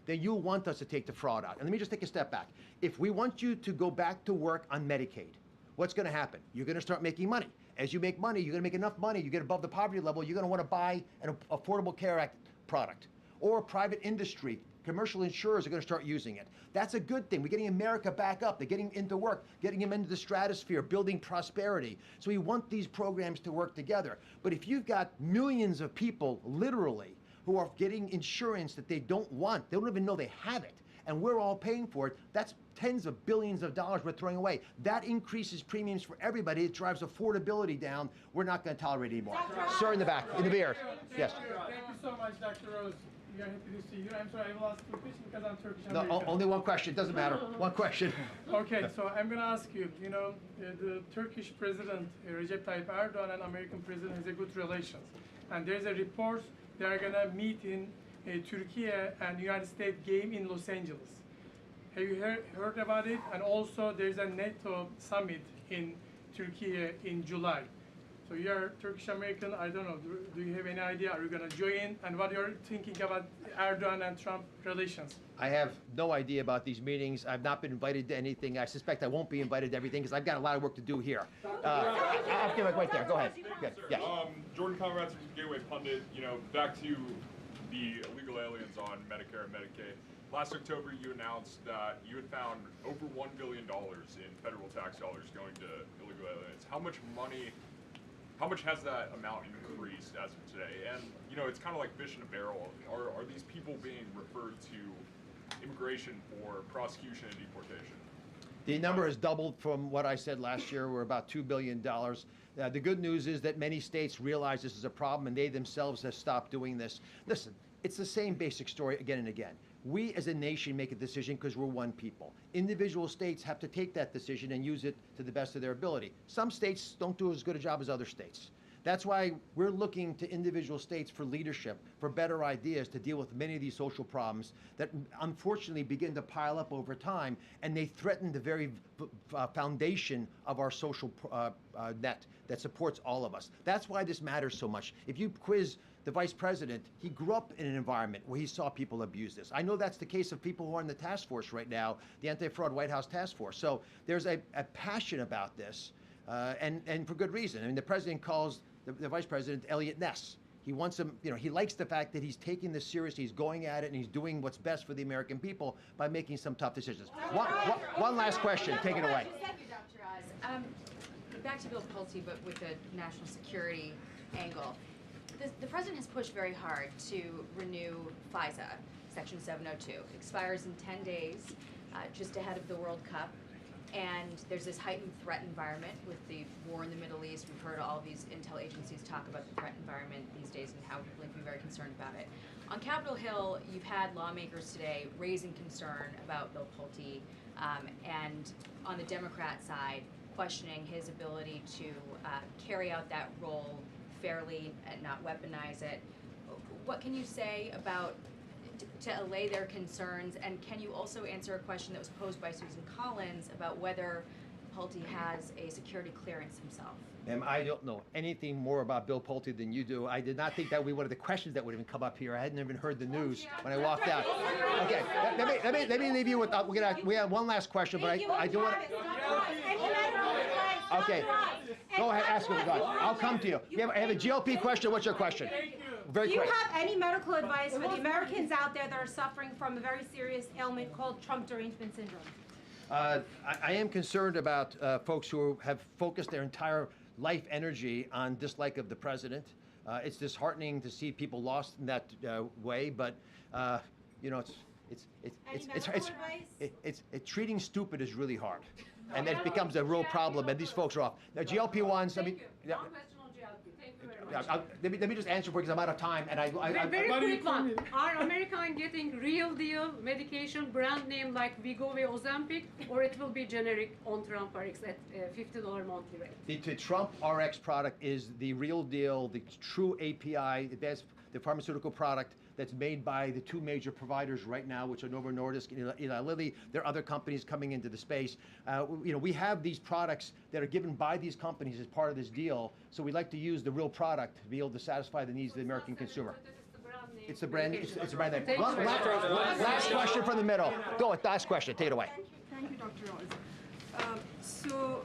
then you'll want us to take the fraud out. And let me just take a step back. If we want you to go back to work on Medicaid, what's going to happen? You're going to start making money. As you make money, you're going to make enough money, you get above the poverty level, you're going to want to buy an Affordable Care Act product. Or private industry, commercial insurers are going to start using it. That's a good thing. We're getting America back up. They're getting into work, getting them into the stratosphere, building prosperity. So we want these programs to work together. But if you've got millions of people, literally, who are getting insurance that they don't want, they don't even know they have it, and we're all paying for it, that's tens of billions of dollars we're throwing away. That increases premiums for everybody. It drives affordability down. We're not going to tolerate it anymore. Sir, in the back, in the beard. Yes. Thank you so much, Dr. Rose. We are happy to see you. I'm sorry, I will ask two questions because I'm Turkish No, American. only one question. It doesn't matter. One question. Okay, so I'm going to ask you, the Turkish president, Recep Tayyip Erdogan, and American president has a good relations. And there's a report they are going to meet in Turkey and United States game in Los Angeles. Have you heard about it? And also there's a NATO summit in Turkey in July. So you are Turkish American, I don't know, do you have any idea? Are you going to join? And what you're thinking about Erdogan and Trump relations? I have no idea about these meetings. I've not been invited to anything. I suspect I won't be invited to everything because I've got a lot of work to do here. I'll give it right there. Go ahead. Good. Yes. Jordan Conrad, Gateway Pundit. Back to the illegal aliens on Medicare and Medicaid. Last October, you announced that you had found over $1 billion in federal tax dollars going to illegal aliens. How much has that amount increased as of today? And it's kind of like fish in a barrel. Are these people being referred to immigration for prosecution and deportation? The number has doubled from what I said last year. We're about $2 billion. The good news is that many states realize this is a problem and they themselves have stopped doing this. Listen, it's the same basic story again and again. We as a nation make a decision because we're one people. Individual states have to take that decision and use it to the best of their ability. Some states don't do as good a job as other states. That's why we're looking to individual states for leadership, for better ideas to deal with many of these social problems that unfortunately begin to pile up over time, and they threaten the very foundation of our social net that supports all of us. That's why this matters so much. If you quiz the vice president, he grew up in an environment where he saw people abuse this. I know that's the case of people who are in the task force right now, the Anti-Fraud White House Task Force. So there's a passion about this, and for good reason. I mean, the president calls the vice president Elliot Ness. He wants him, he likes the fact that he's taking this seriously, he's going at it, and he's doing what's best for the American people by making some tough decisions. One last question, take it away. Thank you, Dr. Oz. Back to Bill Pulte, but with the national security angle. The president has pushed very hard to renew FISA, Section 702. It expires in 10 days, just ahead of the World Cup. And there's this heightened threat environment with the war in the Middle East. We've heard all of these intel agencies talk about the threat environment these days and how people can be very concerned about it. On Capitol Hill, you've had lawmakers today raising concern about Bill Pulte, and on the Democrat side, questioning his ability to carry out that role fairly and not weaponize it. What can you say about to allay their concerns, and can you also answer a question that was posed by Susan Collins about whether Pulte has a security clearance himself? Ma'am, I don't know anything more about Bill Pulte than you do. I did not think that would be one of the questions that would even come up here. I hadn't even heard the news when I walked out. Okay, let me leave you with, we have one last question, but I do want to... Okay. Go ahead, ask him. I'll come to you. I have a GOP question. What's your question? Very Do you quick. have any medical advice for the Americans out there that are suffering from a very serious ailment called Trump derangement syndrome? I am concerned about folks who have focused their entire life energy on dislike of the president. It's disheartening to see people lost in that way, but you know, treating stupid is really hard, and that becomes a real problem. And these folks are off. Now, GLP-1s. I mean, let me just answer because I'm out of time, and Very quick one. Are Americans getting real deal medication, brand name like Wegovy, Ozempic, or it will be generic on Trump RX at $50 monthly rate? The Trump RX product is the real deal, the true API, the pharmaceutical product that's made by the two major providers right now, which are Novo Nordisk and Eli Lilly. There are other companies coming into the space. We have these products that are given by these companies as part of this deal, so we like to use the real product to be able to satisfy the needs of the American consumer. It's the brand. It's a brand name. Last question from the middle. Go with last question. Take it away. Thank you, Dr. Oz. So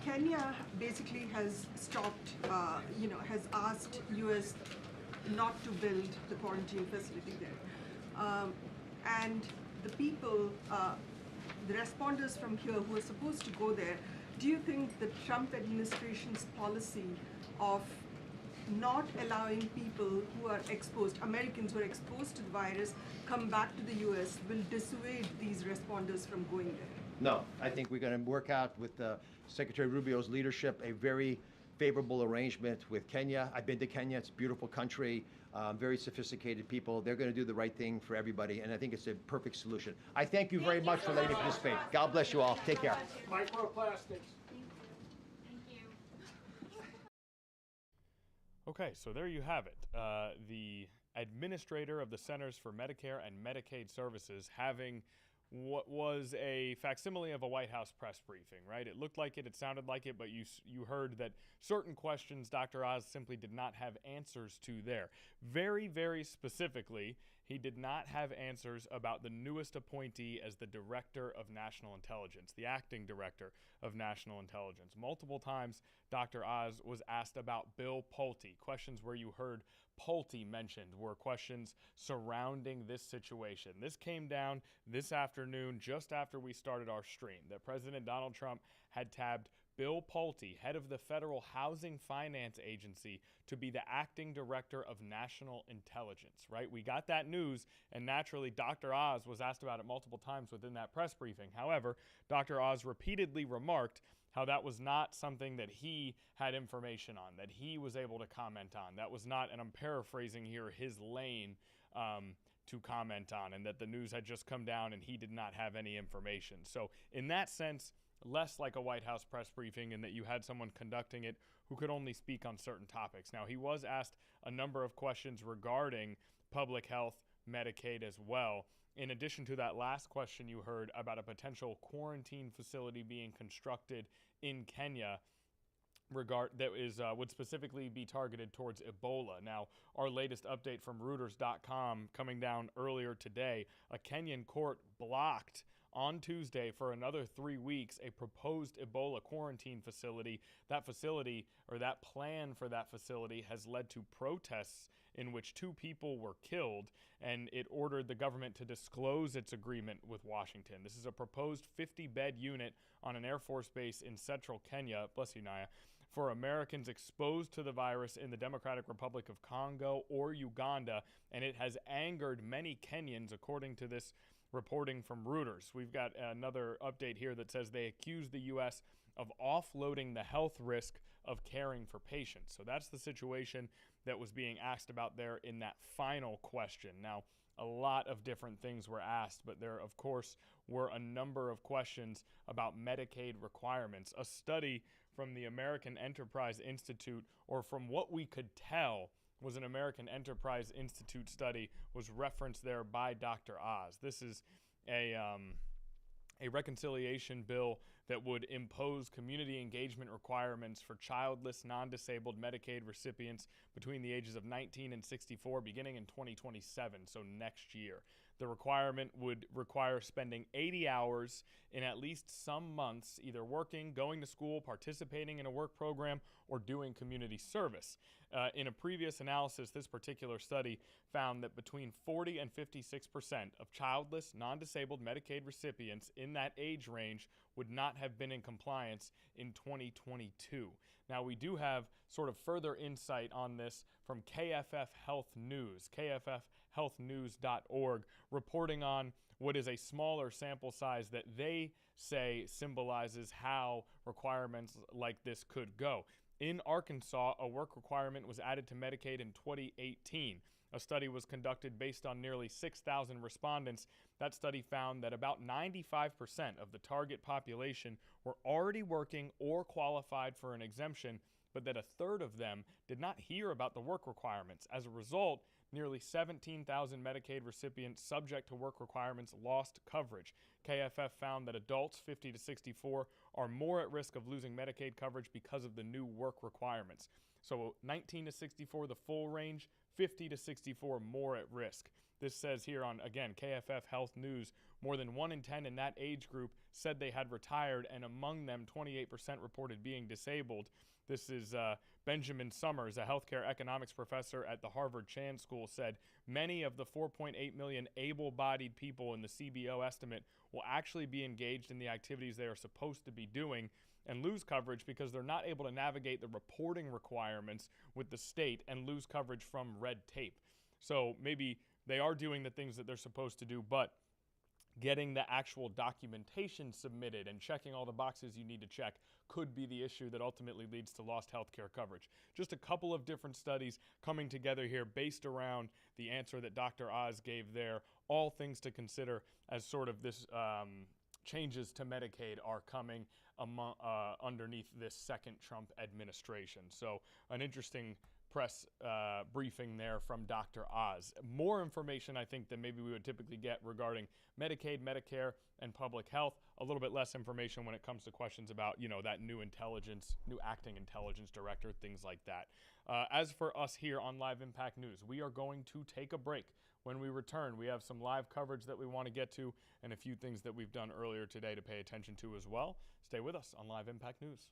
Kenya basically has stopped, has asked U.S. not to build the quarantine facility there. And the people, the responders from here who are supposed to go there, do you think the Trump administration's policy of not allowing people who are exposed, Americans who are exposed to the virus, come back to the U.S. will dissuade these responders from going there? No, I think we're going to work out with Secretary Rubio's leadership a very favorable arrangement with Kenya. I've been to Kenya. It's a beautiful country, very sophisticated people. They're going to do the right thing for everybody, and I think it's a perfect solution. I thank you very much for letting me participate. God bless you all. Take care. Microplastics. Okay, so there you have it. The administrator of the Centers for Medicare and Medicaid Services having what was a facsimile of a White House press briefing, right? It looked like it sounded like it, but you heard that certain questions Dr. Oz simply did not have answers to there. Very, very specifically, he did not have answers about the newest appointee as the Director of National Intelligence, the acting Director of National Intelligence. Multiple times, Dr. Oz was asked about Bill Pulte. Questions where you heard Pulte mentioned were questions surrounding this situation. This came down this afternoon just after we started our stream, that President Donald Trump had tabbed Bill Pulte, head of the Federal Housing Finance Agency, to be the acting Director of National Intelligence, right? We got that news, and naturally, Dr. Oz was asked about it multiple times within that press briefing. However, Dr. Oz repeatedly remarked how that was not something that he had information on, that he was able to comment on. That was not, and I'm paraphrasing here, his lane to comment on, and that the news had just come down and he did not have any information. So in that sense, less like a White House press briefing in that you had someone conducting it who could only speak on certain topics. Now, he was asked a number of questions regarding public health, Medicaid as well. In addition to that last question you heard about a potential quarantine facility being constructed in Kenya would specifically be targeted towards Ebola. Now, our latest update from Reuters.com coming down earlier today, a Kenyan court blocked on Tuesday for another 3 weeks a proposed Ebola quarantine facility. That facility, or that plan for that facility, has led to protests in which 2 people were killed, and it ordered the government to disclose its agreement with Washington. This is a proposed 50-bed unit on an Air Force base in central Kenya, bless you, Naya, for Americans exposed to the virus in the Democratic Republic of Congo or Uganda, and it has angered many Kenyans, according to this reporting from Reuters. We've got another update here that says they accuse the U.S. of offloading the health risk of caring for patients. So that's the situation that was being asked about there in that final question. Now, a lot of different things were asked, but there, of course, were a number of questions about Medicaid requirements. A study from the American Enterprise Institute, or from what we could tell, was an American Enterprise Institute study, was referenced there by Dr. Oz. This is a reconciliation bill that would impose community engagement requirements for childless, non-disabled Medicaid recipients between the ages of 19 and 64 beginning in 2027, so next year. The requirement would require spending 80 hours in at least some months, either working, going to school, participating in a work program, or doing community service. In a previous analysis, this particular study found that between 40 and 56% of childless, non-disabled Medicaid recipients in that age range would not have been in compliance in 2022. Now, we do have sort of further insight on this from KFF Health News, kffhealthnews.org, reporting on what is a smaller sample size that they say symbolizes how requirements like this could go. In Arkansas, a work requirement was added to Medicaid in 2018. A study was conducted based on nearly 6,000 respondents. That study found that about 95% of the target population were already working or qualified for an exemption, but that a third of them did not hear about the work requirements. As a result, nearly 17,000 Medicaid recipients subject to work requirements lost coverage. KFF found that adults 50 to 64 are more at risk of losing Medicaid coverage because of the new work requirements. So 19 to 64, the full range, 50 to 64 more at risk. This says here on, again, KFF Health News, more than 1 in 10 in that age group said they had retired, and among them, 28% reported being disabled. This is Benjamin Summers, a healthcare economics professor at the Harvard Chan School, said many of the 4.8 million able-bodied people in the CBO estimate will actually be engaged in the activities they are supposed to be doing and lose coverage because they're not able to navigate the reporting requirements with the state and lose coverage from red tape. So maybe they are doing the things that they're supposed to do, but getting the actual documentation submitted and checking all the boxes you need to check could be the issue that ultimately leads to lost health care coverage. Just a couple of different studies coming together here based around the answer that Dr. Oz gave there. All things to consider as sort of this changes to Medicaid are coming underneath this second Trump administration. So an interesting press briefing there from Dr. Oz. More information, I think, than maybe we would typically get regarding Medicaid, Medicare, and public health. A little bit less information when it comes to questions about, that new acting intelligence director, things like that. As for us here on Live Impact News, we are going to take a break. When we return, we have some live coverage that we want to get to and a few things that we've done earlier today to pay attention to as well. Stay with us on Live Impact News.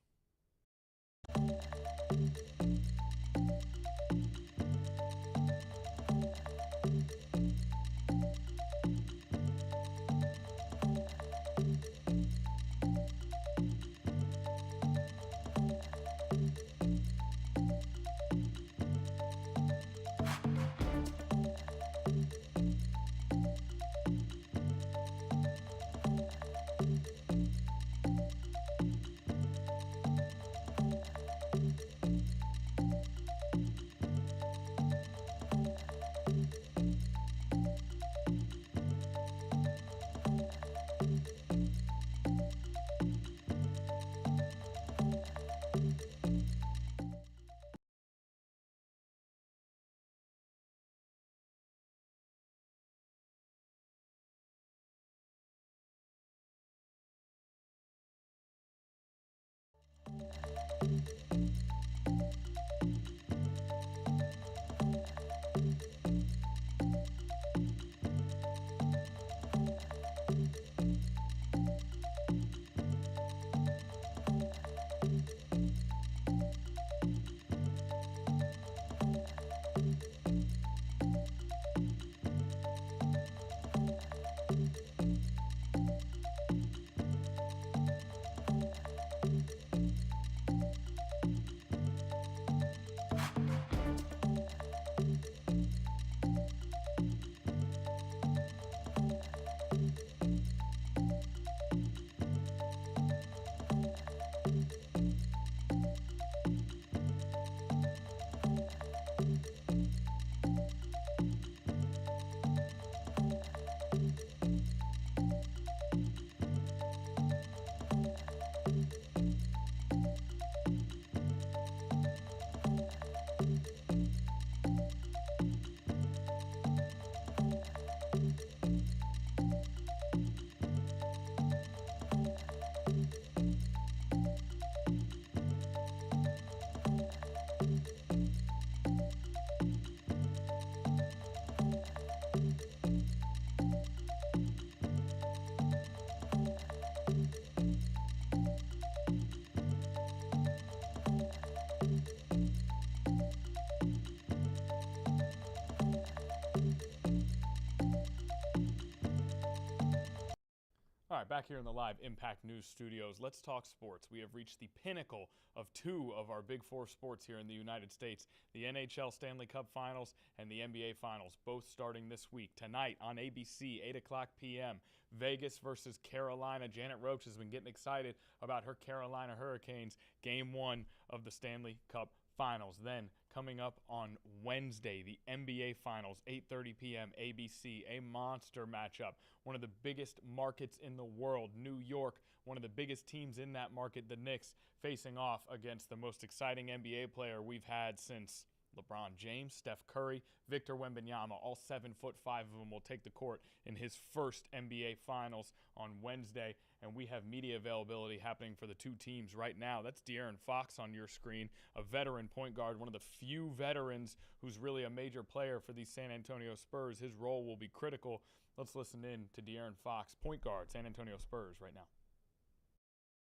back here in the live Impact News studios. Let's talk sports. We have reached the pinnacle of two of our Big Four sports here in the United States, the NHL Stanley Cup Finals and the NBA Finals, both starting this week. Tonight on ABC, 8 o'clock p.m., Vegas versus Carolina. Janet Roach has been getting excited about her Carolina Hurricanes, Game 1 of the Stanley Cup Finals. Then coming up on Wednesday, the NBA Finals, 8:30 p.m. ABC, a monster matchup. One of the biggest markets in the world, New York, one of the biggest teams in that market, the Knicks, facing off against the most exciting NBA player we've had since LeBron James, Steph Curry, Victor Wembanyama. All 7'5" of them will take the court in his first NBA Finals on Wednesday. And we have media availability happening for the two teams right now. That's De'Aaron Fox on your screen, a veteran point guard, one of the few veterans who's really a major player for these San Antonio Spurs. His role will be critical. Let's listen in to De'Aaron Fox, point guard, San Antonio Spurs right now.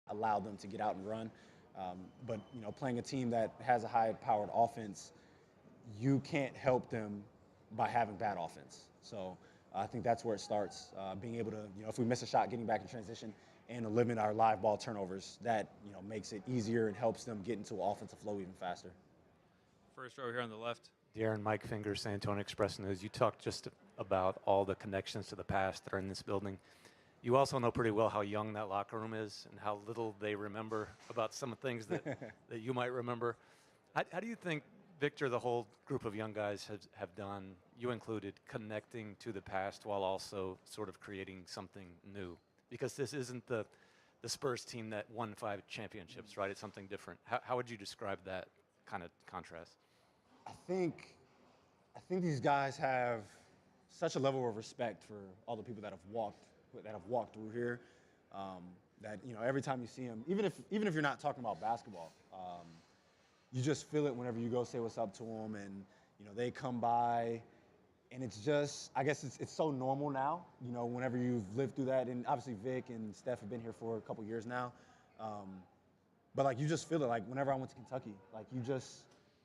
Allow them to get out and run. But, you know, playing a team that has a high-powered offense, you can't help them by having bad offense. So I think that's where it starts, being able to, you know, if we miss a shot, getting back in transition and to limit our live ball turnovers, that, you know, makes it easier and helps them get into an offensive flow even faster. First row here on the left. Darren, Mike Fingers, San Antonio Express News. You talked just about all the connections to the past that are in this building. You also know pretty well how young that locker room is and how little they remember about some of the things that, that you might remember. How do you think Victor, the whole group of young guys have done, you included, connecting to the past while also sort of creating something new? Because this isn't the Spurs team that won 5 championships, right? It's something different. How would you describe that kind of contrast? I think these guys have such a level of respect for all the people that have walked through here. That, you know, every time you see them, even if you're not talking about basketball, you just feel it whenever you go say what's up to them, and, you know, they come by, and it's just, I guess it's so normal now, you know, whenever you've lived through that. And obviously Vic and Steph have been here for a couple years now, but like, you just feel it. Like, whenever I went to Kentucky, like,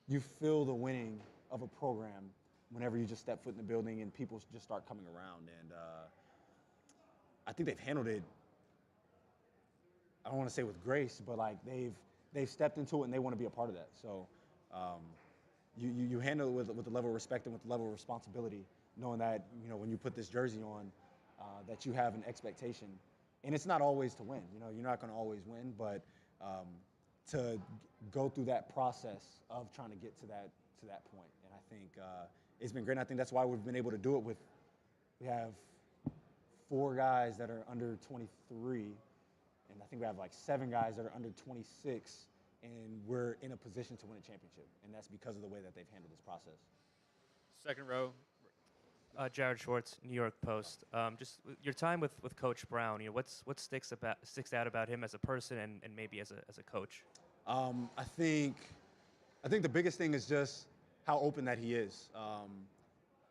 you feel the winning of a program whenever you just step foot in the building and people just start coming around. And I think they've handled it, I don't want to say with grace, but like, they've stepped into it and they want to be a part of that. So you handle it with the level of respect and with the level of responsibility, knowing that, you know, when you put this jersey on, that you have an expectation. And it's not always to win. You know, you're not going to always win, but to go through that process of trying to get to that point. And I think it's been great. And I think that's why we've been able to do it we have 4 guys that are under 23, and I think we have like 7 guys that are under 26, and we're in a position to win a championship. And that's because of the way that they've handled this process. Second row. Jared Schwartz, New York Post. Just your time with Coach Brown, you know, what sticks out about him as a person and maybe as a coach? I think the biggest thing is just how open that he is,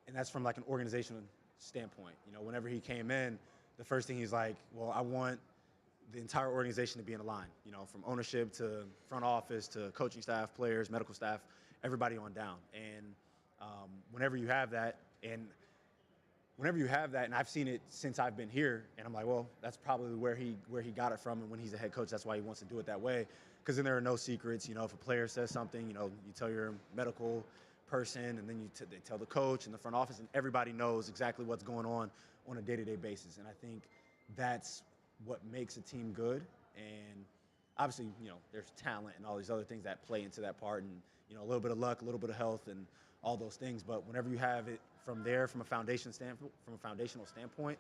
and that's from like an organizational standpoint. You know, whenever he came in, the first thing he's like, well, I want the entire organization to be in a line, you know, from ownership to front office to coaching staff, players, medical staff, everybody on down. And whenever you have that, and I've seen it since I've been here, and I'm like, well, that's probably where he got it from, and when he's a head coach, that's why he wants to do it that way, because then there are no secrets. You know, if a player says something, you know, you tell your medical person, and then they tell the coach and the front office, and everybody knows exactly what's going on a day-to-day basis. And I think that's what makes a team good. And obviously, you know, there's talent and all these other things that play into that part, and, you know, a little bit of luck, a little bit of health, and all those things. But whenever you have it from there, from a foundational standpoint,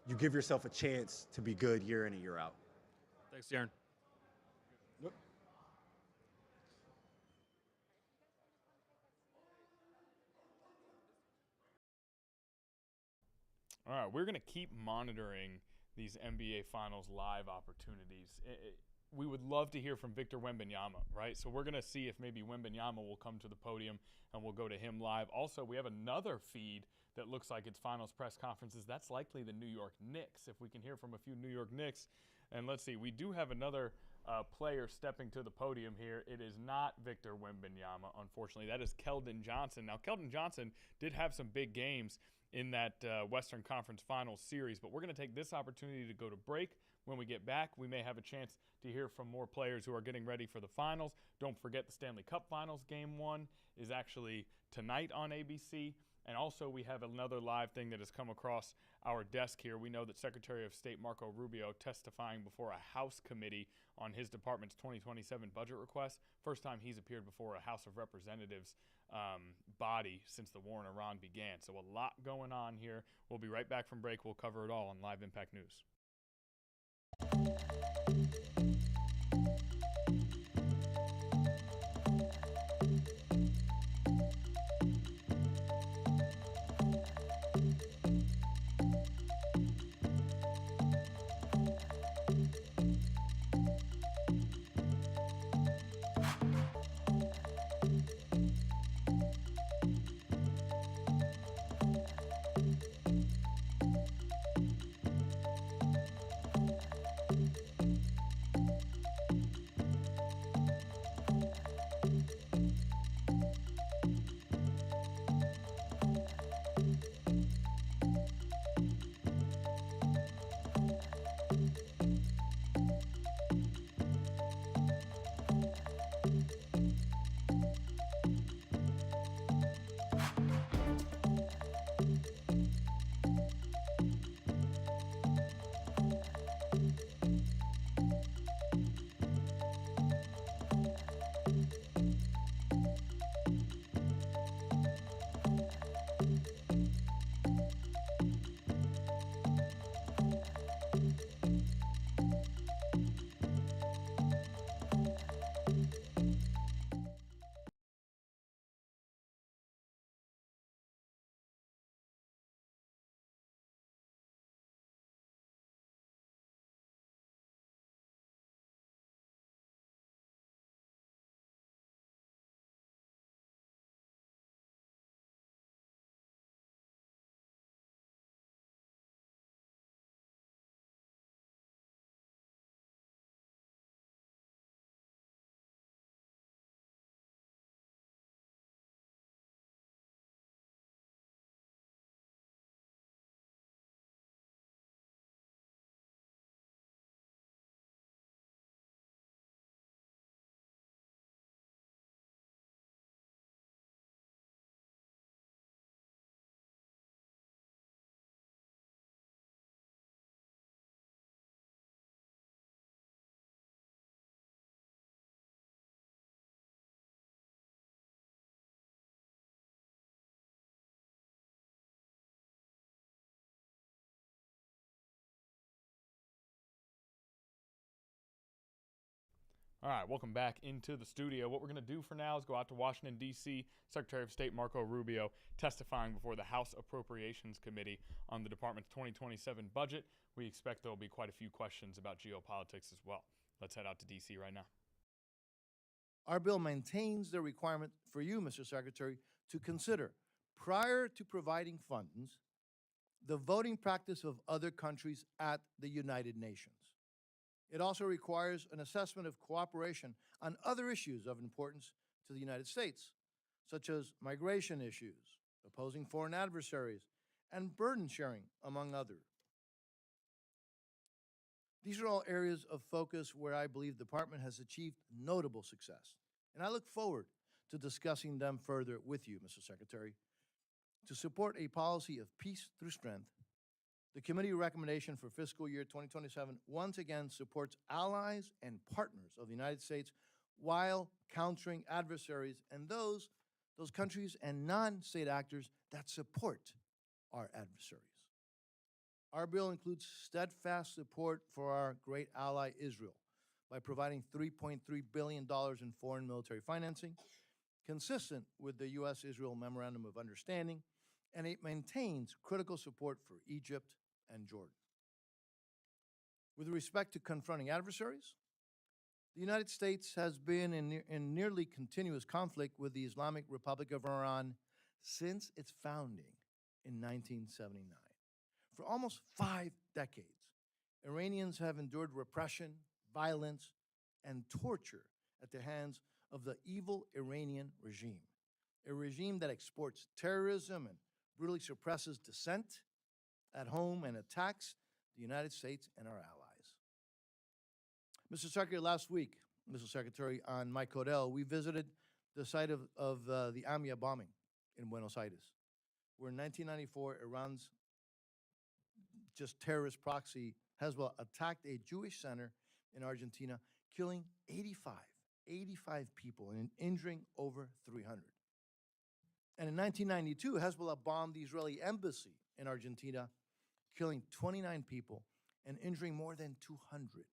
you give yourself a chance to be good year in and year out. Thanks, Darren. Yep. All right, we're going to keep monitoring these NBA Finals live opportunities. We would love to hear from Victor Wembanyama, right? So we're going to see if maybe Wembanyama will come to the podium and we'll go to him live. Also, we have another feed that looks like it's finals press conferences. That's likely the New York Knicks, if we can hear from a few New York Knicks. And let's see, we do have another player stepping to the podium here. It is not Victor Wembanyama, unfortunately. That is Keldon Johnson. Now, Keldon Johnson did have some big games in that Western Conference Finals series. But we're going to take this opportunity to go to break. When we get back, we may have a chance to hear from more players who are getting ready for the finals. Don't forget the Stanley Cup Finals Game 1 is actually tonight on ABC. And also, we have another live thing that has come across our desk here. We know that Secretary of State Marco Rubio testifying before a House committee on his department's 2027 budget request. First time he's appeared before a House of Representatives body since the war in Iran began. So a lot going on here. We'll be right back from break. We'll cover it all on Live Impact News. All right, welcome back into the studio. What we're going to do for now is go out to Washington, D.C. Secretary of State Marco Rubio testifying before the House Appropriations Committee on the department's 2027 budget. We expect there will be quite a few questions about geopolitics as well. Let's head out to D.C. right now. Our bill maintains the requirement for you, Mr. Secretary, to consider, prior to providing funds, the voting practice of other countries at the United Nations. It also requires an assessment of cooperation on other issues of importance to the United States, such as migration issues, opposing foreign adversaries, and burden sharing, among others. These are all areas of focus where I believe the department has achieved notable success, and I look forward to discussing them further with you, Mr. Secretary. To support a policy of peace through strength, the committee recommendation for fiscal year 2027 once again supports allies and partners of the United States while countering adversaries and those countries and non-state actors that support our adversaries. Our bill includes steadfast support for our great ally Israel by providing $3.3 billion in foreign military financing, consistent with the U.S.-Israel Memorandum of Understanding, and it maintains critical support for Egypt and Jordan. With respect to confronting adversaries, the United States has been in nearly continuous conflict with the Islamic Republic of Iran since its founding in 1979. For almost 5 decades, Iranians have endured repression, violence, and torture at the hands of the evil Iranian regime, a regime that exports terrorism and brutally suppresses dissent at home and attacks the United States and our allies. Mr. Secretary, last week, Mr. Secretary, on Mike Codell, we visited the site of the AMIA bombing in Buenos Aires, where in 1994, Iran's just terrorist proxy Hezbollah attacked a Jewish center in Argentina, killing 85 people and injuring over 300. And in 1992, Hezbollah bombed the Israeli embassy in Argentina, killing 29 people and injuring more than 200.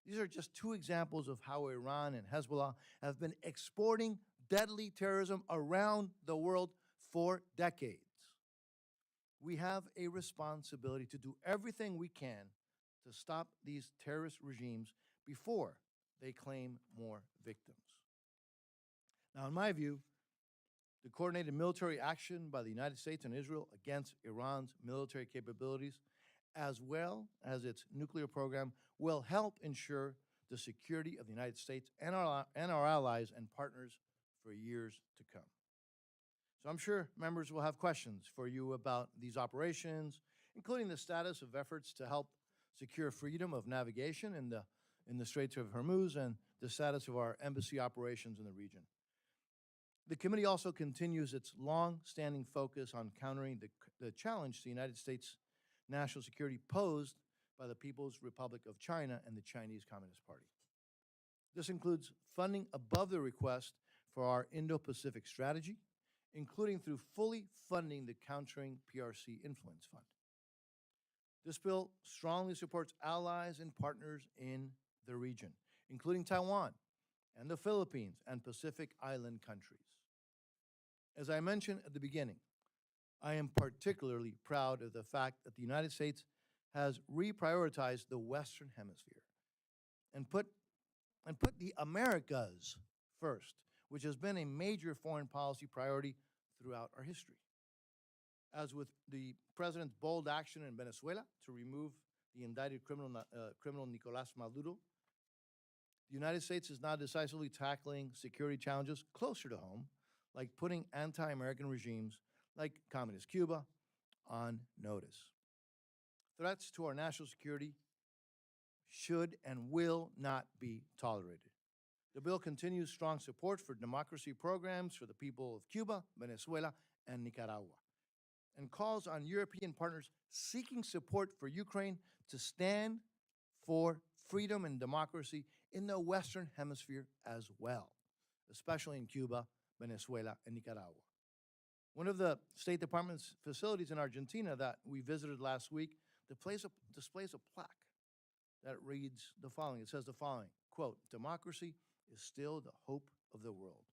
These are just two examples of how Iran and Hezbollah have been exporting deadly terrorism around the world for decades. We have a responsibility to do everything we can to stop these terrorist regimes before they claim more victims. Now, in my view, the coordinated military action by the United States and Israel against Iran's military capabilities, as well as its nuclear program, will help ensure the security of the United States and our allies and partners for years to come. So I'm sure members will have questions for you about these operations, including the status of efforts to help secure freedom of navigation in the Straits of Hormuz and the status of our embassy operations in the region. The committee also continues its long-standing focus on countering the challenge to the United States national security posed by the People's Republic of China and the Chinese Communist Party. This includes funding above the request for our Indo-Pacific strategy, including through fully funding the Countering PRC Influence Fund. This bill strongly supports allies and partners in the region, including Taiwan and the Philippines and Pacific Island countries. As I mentioned at the beginning, I am particularly proud of the fact that the United States has reprioritized the Western Hemisphere and put the Americas first, which has been a major foreign policy priority throughout our history. As with the president's bold action in Venezuela to remove the indicted criminal Nicolás Maduro, the United States is now decisively tackling security challenges closer to home, like putting anti-American regimes like Communist Cuba on notice. Threats to our national security should and will not be tolerated. The bill continues strong support for democracy programs for the people of Cuba, Venezuela, and Nicaragua, and calls on European partners seeking support for Ukraine to stand for freedom and democracy in the Western Hemisphere as well, especially in Cuba, Venezuela, and Nicaragua. One of the State Department's facilities in Argentina that we visited last week displays a plaque that reads the following. It says the following, quote, "Democracy is still the hope of the world."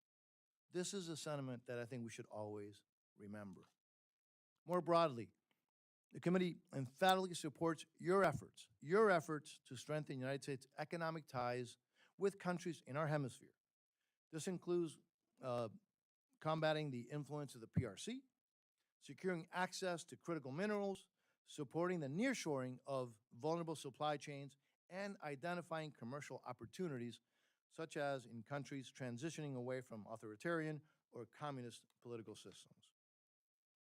This is a sentiment that I think we should always remember. More broadly, the committee emphatically supports your efforts to strengthen United States economic ties with countries in our hemisphere. This includes combating the influence of the PRC, securing access to critical minerals, supporting the nearshoring of vulnerable supply chains, and identifying commercial opportunities, such as in countries transitioning away from authoritarian or communist political systems.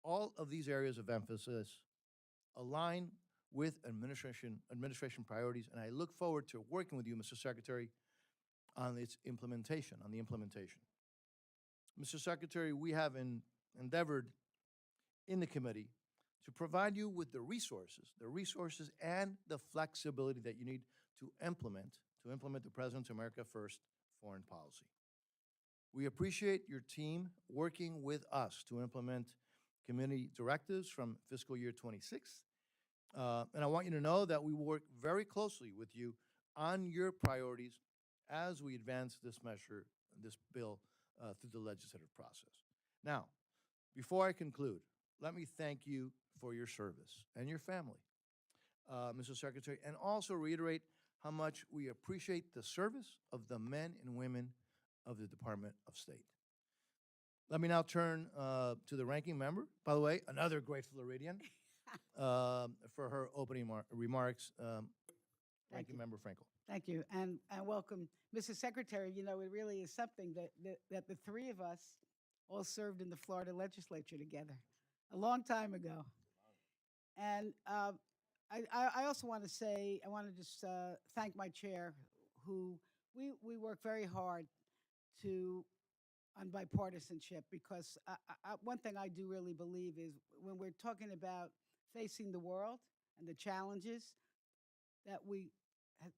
All of these areas of emphasis align with administration priorities, and I look forward to working with you, Mr. Secretary, on the implementation. Mr. Secretary, we have endeavored in the committee to provide you with the resources and the flexibility that you need to implement the President's America First foreign policy. We appreciate your team working with us to implement community directives from fiscal year 26. And I want you to know that we will work very closely with you on your priorities as we advance this bill through the legislative process. Now, before I conclude, let me thank you for your service and your family, Mr. Secretary, and also reiterate how much we appreciate the service of the men and women of the Department of State. Let me now turn to the ranking member. By the way, another great Floridian, for her opening remarks, Ranking Member Frankel. Thank you, and welcome. Mr. Secretary, you know, it really is something that the three of us all served in the Florida legislature together. a long time ago. And I also want to say, I want to just thank my chair, who we work very hard on bipartisanship, because one thing I do really believe is when we're talking about facing the world and the challenges, that we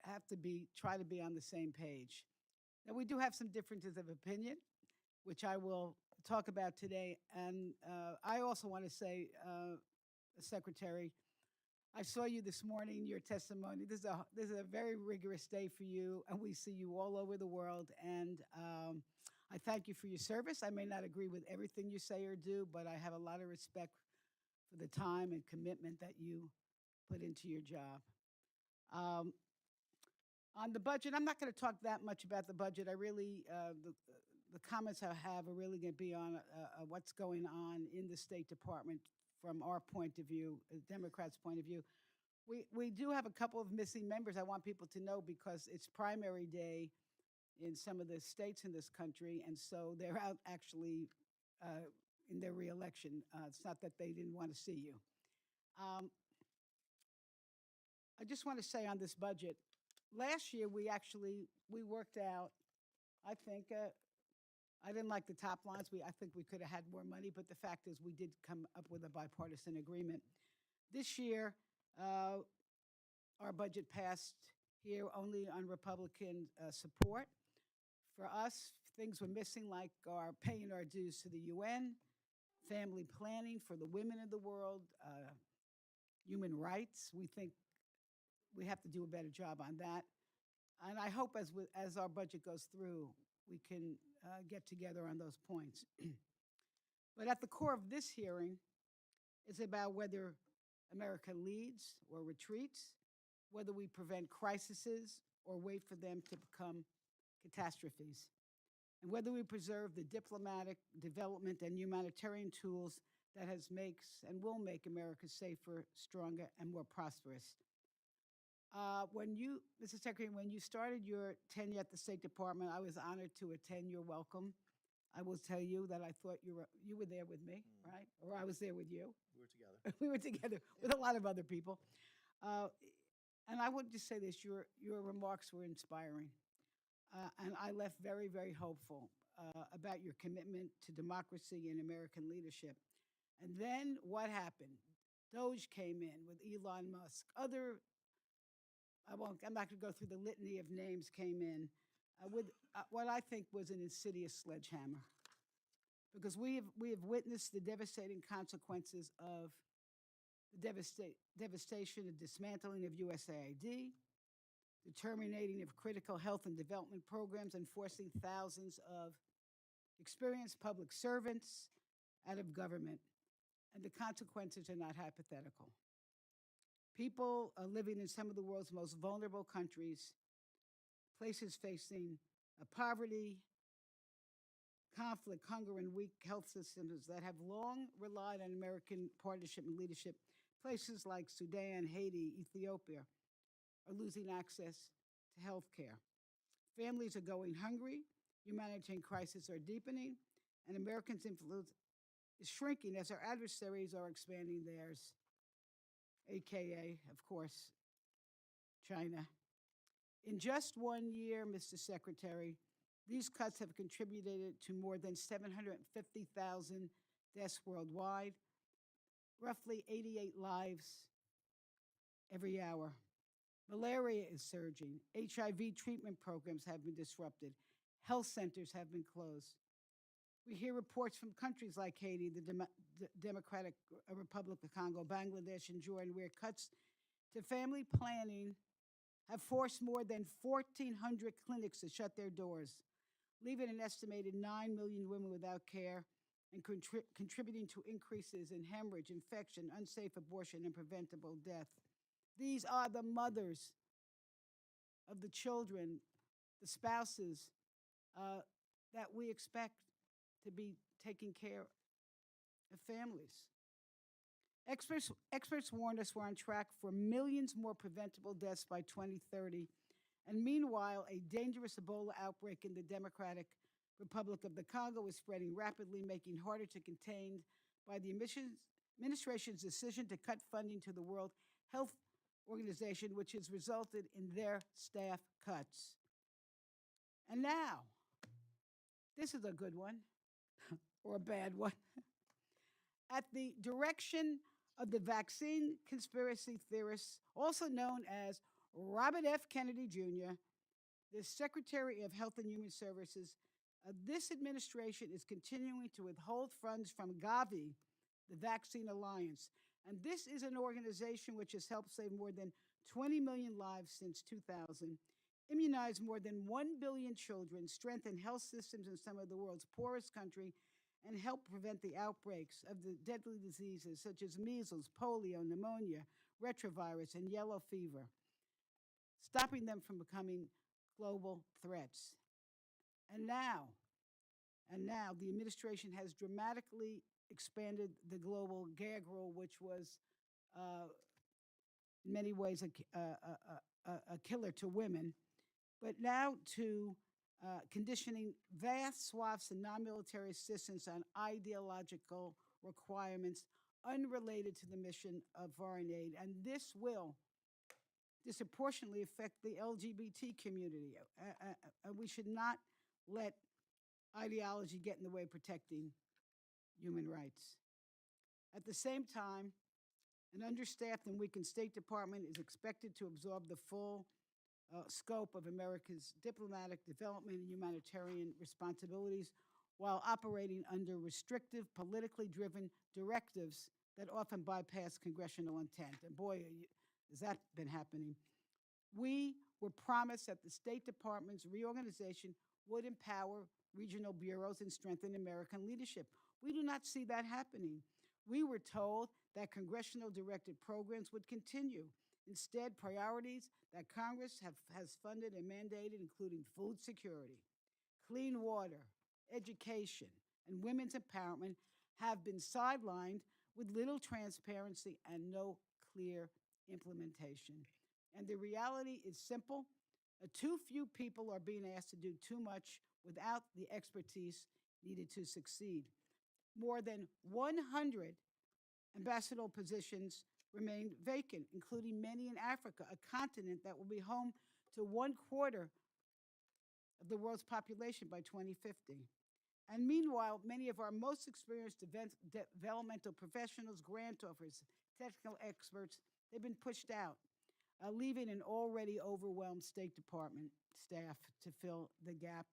have to try to be on the same page. Now, we do have some differences of opinion, which I will talk about today. And I also want to say, Secretary, I saw you this morning, your testimony. This is a very rigorous day for you, and we see you all over the world. And I thank you for your service. I may not agree with everything you say or do, but I have a lot of respect for the time and commitment that you put into your job. On the budget, I'm not going to talk that much about the budget. I really, the comments I have are really going to be on what's going on in the State Department from our point of view, the Democrats' point of view. We do have a couple of missing members. I want people to know, because it's primary day in some of the states in this country, and so they're out actually in their reelection. It's not that they didn't want to see you. I just want to say on this budget, last year we worked out, I think, I didn't like the top lines. I think we could have had more money, but the fact is we did come up with a bipartisan agreement. This year, our budget passed here only on Republican support. For us, things were missing, like our paying our dues to the UN, family planning for the women of the world, human rights. We think we have to do a better job on that. And I hope as our budget goes through, we can get together on those points. But at the core of this hearing is about whether America leads or retreats, whether we prevent crises or wait for them to become catastrophes, and whether we preserve the diplomatic, development, and humanitarian tools that makes and will make America safer, stronger, and more prosperous. Mr. Secretary, when you started your tenure at the State Department, I was honored to attend your welcome. I will tell you that I thought you were there with me, right? Or I was there with you. We were together. We were together with a lot of other people. And I would just say this, your remarks were inspiring. And I left very, very hopeful about your commitment to democracy and American leadership. And then what happened? DOGE came in with Elon Musk. I'm not going to go through the litany of names, came in with what I think was an insidious sledgehammer. Because we have witnessed the devastating consequences of the devastation and dismantling of USAID, the terminating of critical health and development programs, and forcing thousands of experienced public servants out of government. And the consequences are not hypothetical. People living in some of the world's most vulnerable countries, places facing poverty, conflict, hunger, and weak health systems that have long relied on American partnership and leadership, places like Sudan, Haiti, Ethiopia, are losing access to health care. Families are going hungry, humanitarian crises are deepening, and Americans' influence is shrinking as our adversaries are expanding theirs, AKA, of course, China. In just 1 year, Mr. Secretary, these cuts have contributed to more than 750,000 deaths worldwide, roughly 88 lives every hour. Malaria is surging. HIV treatment programs have been disrupted. Health centers have been closed. We hear reports from countries like Haiti, the Democratic Republic of Congo, Bangladesh, and Jordan, where cuts to family planning have forced more than 1,400 clinics to shut their doors, leaving an estimated 9 million women without care and contributing to increases in hemorrhage, infection, unsafe abortion, and preventable death. These are the mothers of the children, the spouses that we expect to be taking care of families. Experts warned us we're on track for millions more preventable deaths by 2030. And meanwhile, a dangerous Ebola outbreak in the Democratic Republic of the Congo is spreading rapidly, making harder to contain by the administration's decision to cut funding to the World Health Organization, which has resulted in their staff cuts. And now, this is a good one, or a bad one. At the direction of the vaccine conspiracy theorists, also known as Robert F. Kennedy Jr., the Secretary of Health and Human Services, this administration is continuing to withhold funds from Gavi, the Vaccine Alliance. And this is an organization which has helped save more than 20 million lives since 2000, immunized more than 1 billion children, strengthened health systems in some of the world's poorest countries, and helped prevent the outbreaks of the deadly diseases such as measles, polio, pneumonia, retrovirus, and yellow fever, stopping them from becoming global threats. And now the administration has dramatically expanded the global gag rule, which was in many ways a killer to women, but now to conditioning vast swaths of non-military assistance on ideological requirements unrelated to the mission of foreign aid. And this will disproportionately affect the LGBT community. We should not let ideology get in the way of protecting human rights. At the same time, an understaffed and weakened State Department is expected to absorb the full scope of America's diplomatic, development, and humanitarian responsibilities while operating under restrictive, politically driven directives that often bypass congressional intent. And boy, has that been happening. We were promised that the State Department's reorganization would empower regional bureaus and strengthen American leadership. We do not see that happening. We were told that congressional directed programs would continue. Instead, priorities that Congress has funded and mandated, including food security, clean water, education, and women's empowerment, have been sidelined with little transparency and no clear implementation. And the reality is simple. Too few people are being asked to do too much without the expertise needed to succeed. More than 100 ambassadorial positions remain vacant, including many in Africa, a continent that will be home to 1/4 of the world's population by 2050. And meanwhile, many of our most experienced developmental professionals, grant offers, technical experts, they've been pushed out, leaving an already overwhelmed State Department staff to fill the gap.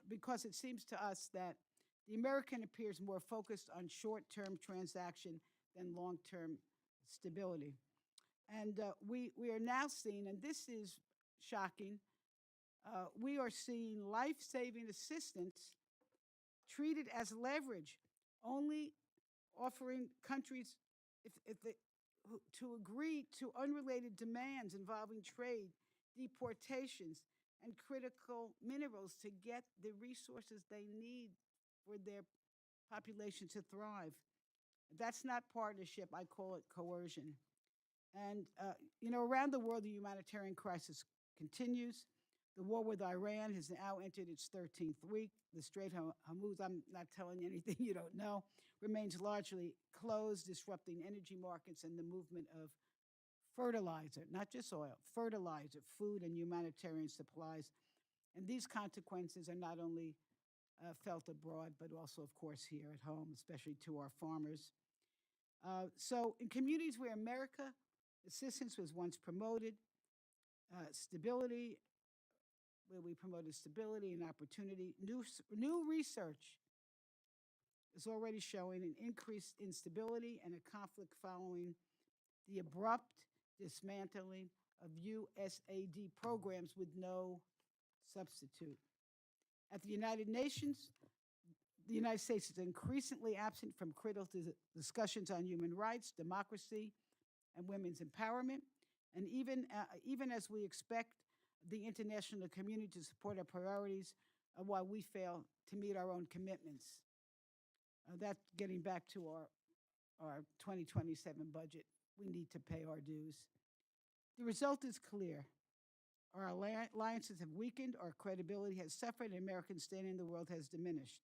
Because it seems to us that the American appears more focused on short-term transaction than long-term stability. And we are now seeing, and this is shocking, we are seeing life-saving assistance treated as leverage, only offering countries to agree to unrelated demands involving trade, deportations, and critical minerals to get the resources they need for their population to thrive. That's not partnership. I call it coercion. And, around the world, the humanitarian crisis continues. The war with Iran has now entered its 13th week. The Strait of Hormuz, I'm not telling you anything you don't know, remains largely closed, disrupting energy markets and the movement of fertilizer, not just oil, fertilizer, food, and humanitarian supplies. And these consequences are not only felt abroad, but also, of course, here at home, especially to our farmers. So in communities where America assistance was once promoted, where we promoted stability and opportunity, new research is already showing an increased instability and a conflict following the abrupt dismantling of USAID programs with no substitute. At the United Nations, the United States is increasingly absent from critical discussions on human rights, democracy, and women's empowerment. And even as we expect the international community to support our priorities, while we fail to meet our own commitments. That's getting back to our 2027 budget. We need to pay our dues. The result is clear. Our alliances have weakened, our credibility has suffered, and American standing in the world has diminished.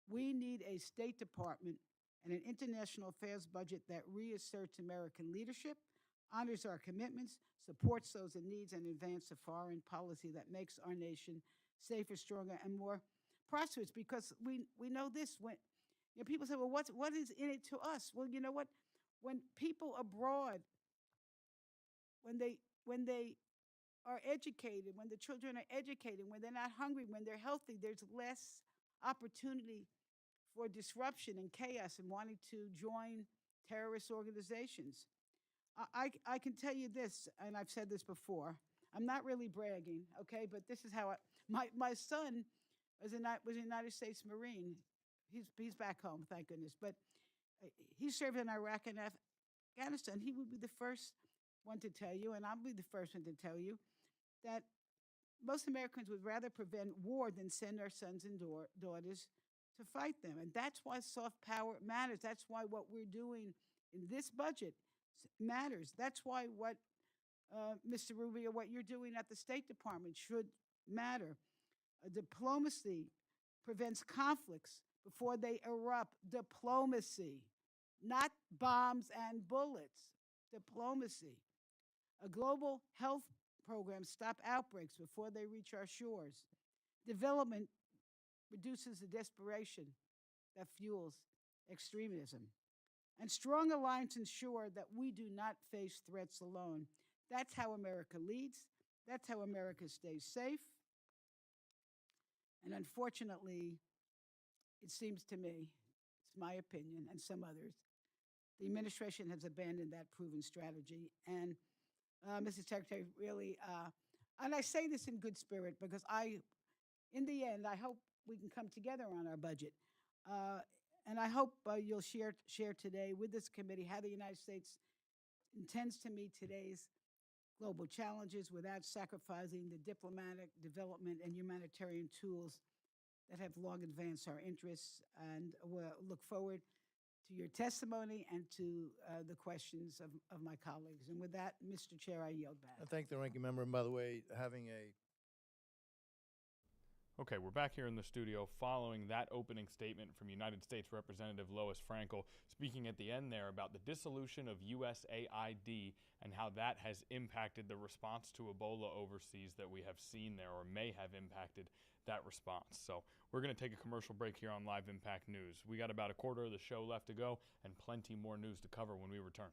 We need a State Department and an international affairs budget that reasserts American leadership, honors our commitments, supports those in need, and advances a foreign policy that makes our nation safer, stronger, and more prosperous. Because we know this, when people say, well, what is in it to us? Well, you know what? When people abroad, when they are educated, when the children are educated, when they're not hungry, when they're healthy, there's less opportunity for disruption and chaos and wanting to join terrorist organizations. I can tell you this, and I've said this before. I'm not really bragging, okay, but this is how my son was a United States Marine. He's back home, thank goodness. But he served in Iraq and Afghanistan. He would be the first one to tell you, and I'll be the first one to tell you, that most Americans would rather prevent war than send our sons and daughters to fight them. And that's why soft power matters. That's why what we're doing in this budget matters. That's why what, Mr. Rubio, what you're doing at the State Department should matter. Diplomacy prevents conflicts before they erupt. Diplomacy, not bombs and bullets. Diplomacy. A global health program stop outbreaks before they reach our shores. Development reduces the desperation that fuels extremism. And strong alliance ensure that we do not face threats alone. That's how America leads. That's how America stays safe. And unfortunately, it seems to me, it's my opinion and some others, the administration has abandoned that proven strategy. And Mr. Secretary, really, and I say this in good spirit because in the end, I hope we can come together on our budget. And I hope you'll share today with this committee how the United States intends to meet today's global challenges without sacrificing the diplomatic, development, and humanitarian tools that have long advanced our interests. And we'll look forward to your testimony and to the questions of my colleagues. And with that, Mr. Chair, I yield back. I thank the ranking member. And by the way, having a Okay, we're back here in the studio following that opening statement from United States Representative Lois Frankel, speaking at the end there about the dissolution of USAID and how that has impacted the response to Ebola overseas that we have seen there, or may have impacted that response. So we're going to take a commercial break here on Live Impact News. We got about a quarter of the show left to go and plenty more news to cover when we return.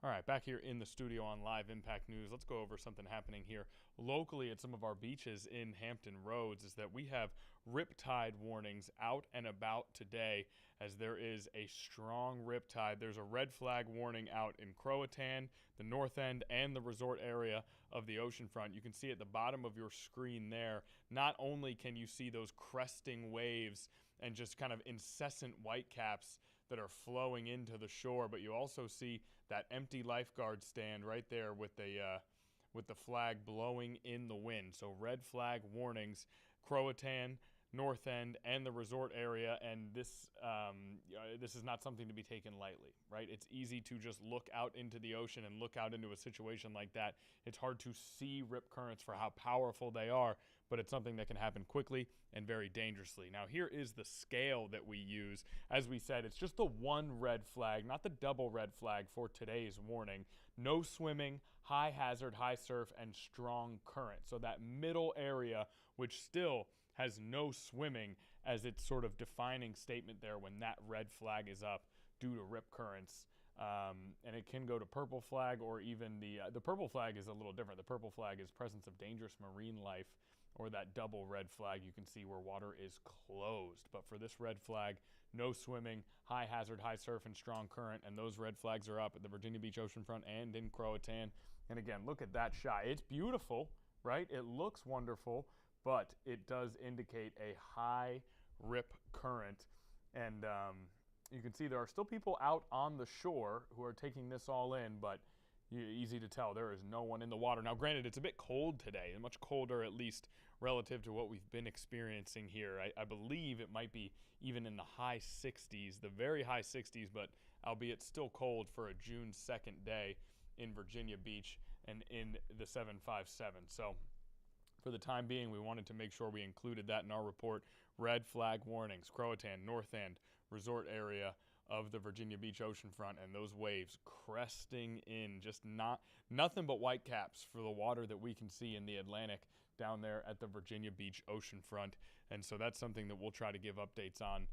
All right, back here in the studio on Live Impact News, let's go over something happening here locally at some of our beaches in Hampton Roads. Is that we have riptide warnings out and about today as there is a strong riptide. There's a red flag warning out in Croatan, the north end, and the resort area of the oceanfront. You can see at the bottom of your screen there, not only can you see those cresting waves and just kind of incessant whitecaps that are flowing into the shore, but you also see that empty lifeguard stand right there with the flag blowing in the wind. So red flag warnings, Croatan, North End, and the resort area, and this is not something to be taken lightly, right? It's easy to just look out into the ocean and look out into a situation like that. It's hard to see rip currents for how powerful they are, but it's something that can happen quickly and very dangerously. Now, here is the scale that we use. As we said, it's just the one red flag, not the double red flag for today's warning. No swimming, high hazard, high surf, and strong current. So that middle area, which still has no swimming as its sort of defining statement there when that red flag is up due to rip currents. And it can go to purple flag, or even the purple flag is a little different. The purple flag is presence of dangerous marine life, or that double red flag you can see where water is closed. But for this red flag, no swimming, high hazard, high surf, and strong current, and those red flags are up at the Virginia Beach oceanfront and in Croatan. And again, look at that shot. It's beautiful, right? It looks wonderful, but it does indicate a high rip current. And you can see there are still people out on the shore who are taking this all in, but easy to tell there is no one in the water. Now, granted, it's a bit cold today, and much colder at least relative to what we've been experiencing here. I believe it might be even in the high 60s, the very high 60s, but albeit still cold for a June 2nd day in Virginia Beach and in the 757. So for the time being, we wanted to make sure we included that in our report. Red flag warnings, Croatan, North End, resort area of the Virginia Beach oceanfront, and those waves cresting in, just nothing but white caps for the water that we can see in the Atlantic down there at the Virginia Beach oceanfront. And so that's something that we'll try to give updates on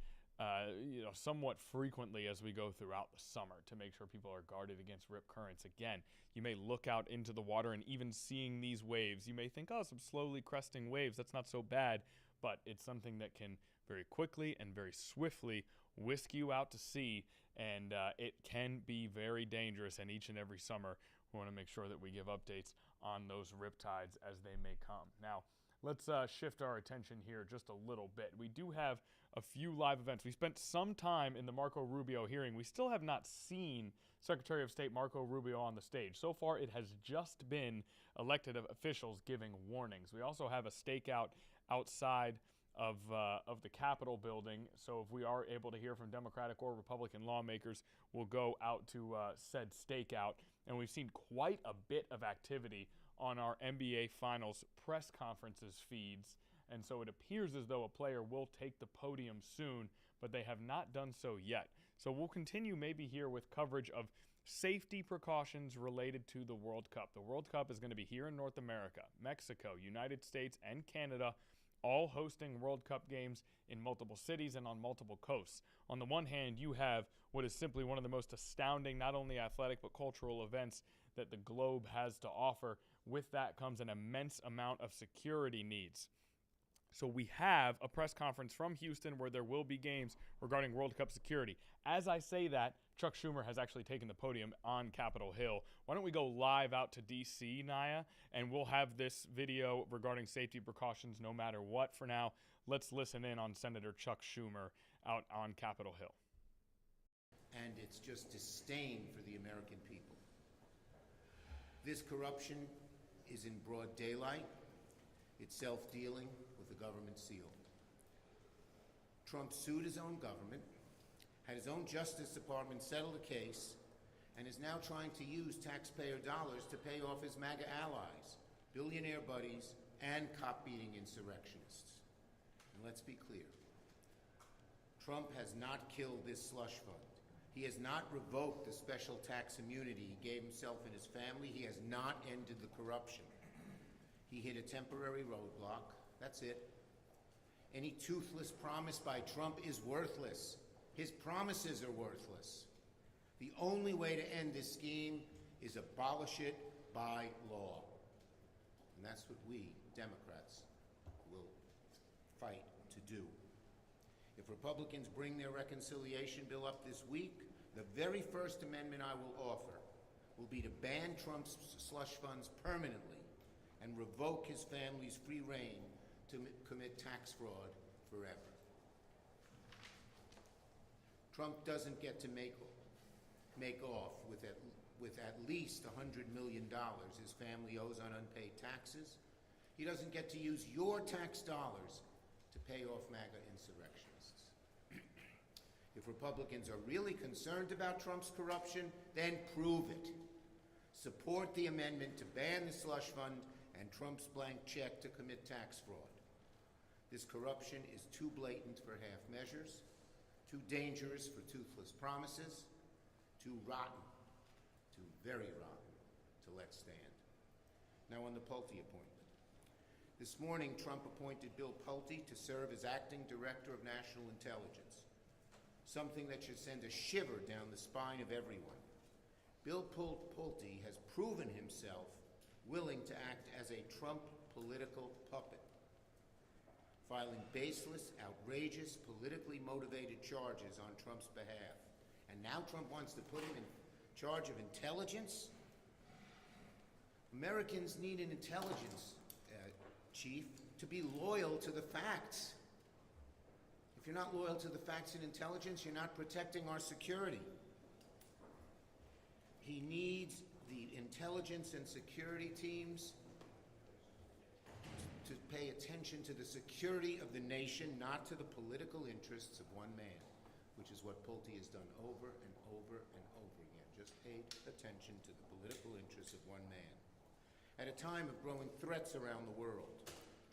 somewhat frequently as we go throughout the summer to make sure people are guarded against rip currents. Again, you may look out into the water and even seeing these waves, you may think, oh, some slowly cresting waves, that's not so bad, but it's something that can very quickly and very swiftly whisk you out to sea, and it can be very dangerous. And each and every summer, we want to make sure that we give updates on those riptides as they may come. Now, let's shift our attention here just a little bit. We do have a few live events. We spent some time in the Marco Rubio hearing. We still have not seen Secretary of State Marco Rubio on the stage. So far, it has just been elected officials giving warnings. We also have a stakeout outside of the Capitol building. So if we are able to hear from Democratic or Republican lawmakers, we'll go out to said stakeout. And we've seen quite a bit of activity on our NBA Finals press conferences feeds. And so it appears as though a player will take the podium soon, but they have not done so yet. So we'll continue maybe here with coverage of safety precautions related to the World Cup. The World Cup is going to be here in North America, Mexico, United States, and Canada, all hosting World Cup games in multiple cities and on multiple coasts. On the one hand, you have what is simply one of the most astounding, not only athletic, but cultural events that the globe has to offer. With that comes an immense amount of security needs. So we have a press conference from Houston where there will be games regarding World Cup security. As I say that, Chuck Schumer has actually taken the podium on Capitol Hill. Why don't we go live out to D.C., Naya, and we'll have this video regarding safety precautions no matter what. For now, let's listen in on Senator Chuck Schumer out on Capitol Hill. And it's just disdain for the American people. This corruption is in broad daylight. It's self-dealing with the government seal. Trump sued his own government, had his own Justice Department settle the case, and is now trying to use taxpayer dollars to pay off his MAGA allies, billionaire buddies, and cop-beating insurrectionists. And let's be clear, Trump has not killed this slush fund. He has not revoked the special tax immunity he gave himself and his family. He has not ended the corruption. He hit a temporary roadblock. That's it. Any toothless promise by Trump is worthless. His promises are worthless. The only way to end this scheme is abolish it by law. And that's what we, Democrats, will fight to do. If Republicans bring their reconciliation bill up this week, the very first amendment I will offer will be to ban Trump's slush funds permanently and revoke his family's free reign to commit tax fraud forever. Trump doesn't get to make off with at least $100 million his family owes on unpaid taxes. He doesn't get to use your tax dollars to pay off MAGA insurrectionists. If Republicans are really concerned about Trump's corruption, then prove it. Support the amendment to ban the slush fund and Trump's blank check to commit tax fraud. This corruption is too blatant for half measures, too dangerous for toothless promises, too rotten, too very rotten to let stand. Now on the Pulte appointment. This morning, Trump appointed Bill Pulte to serve as acting director of national intelligence, something that should send a shiver down the spine of everyone. Bill Pulte has proven himself willing to act as a Trump political puppet, filing baseless, outrageous, politically motivated charges on Trump's behalf. And now Trump wants to put him in charge of intelligence? Americans need an intelligence chief to be loyal to the facts. If you're not loyal to the facts and intelligence, you're not protecting our security. He needs the intelligence and security teams to pay attention to the security of the nation, not to the political interests of one man, which is what Pulte has done over and over and over again, just paid attention to the political interests of one man. At a time of growing threats around the world,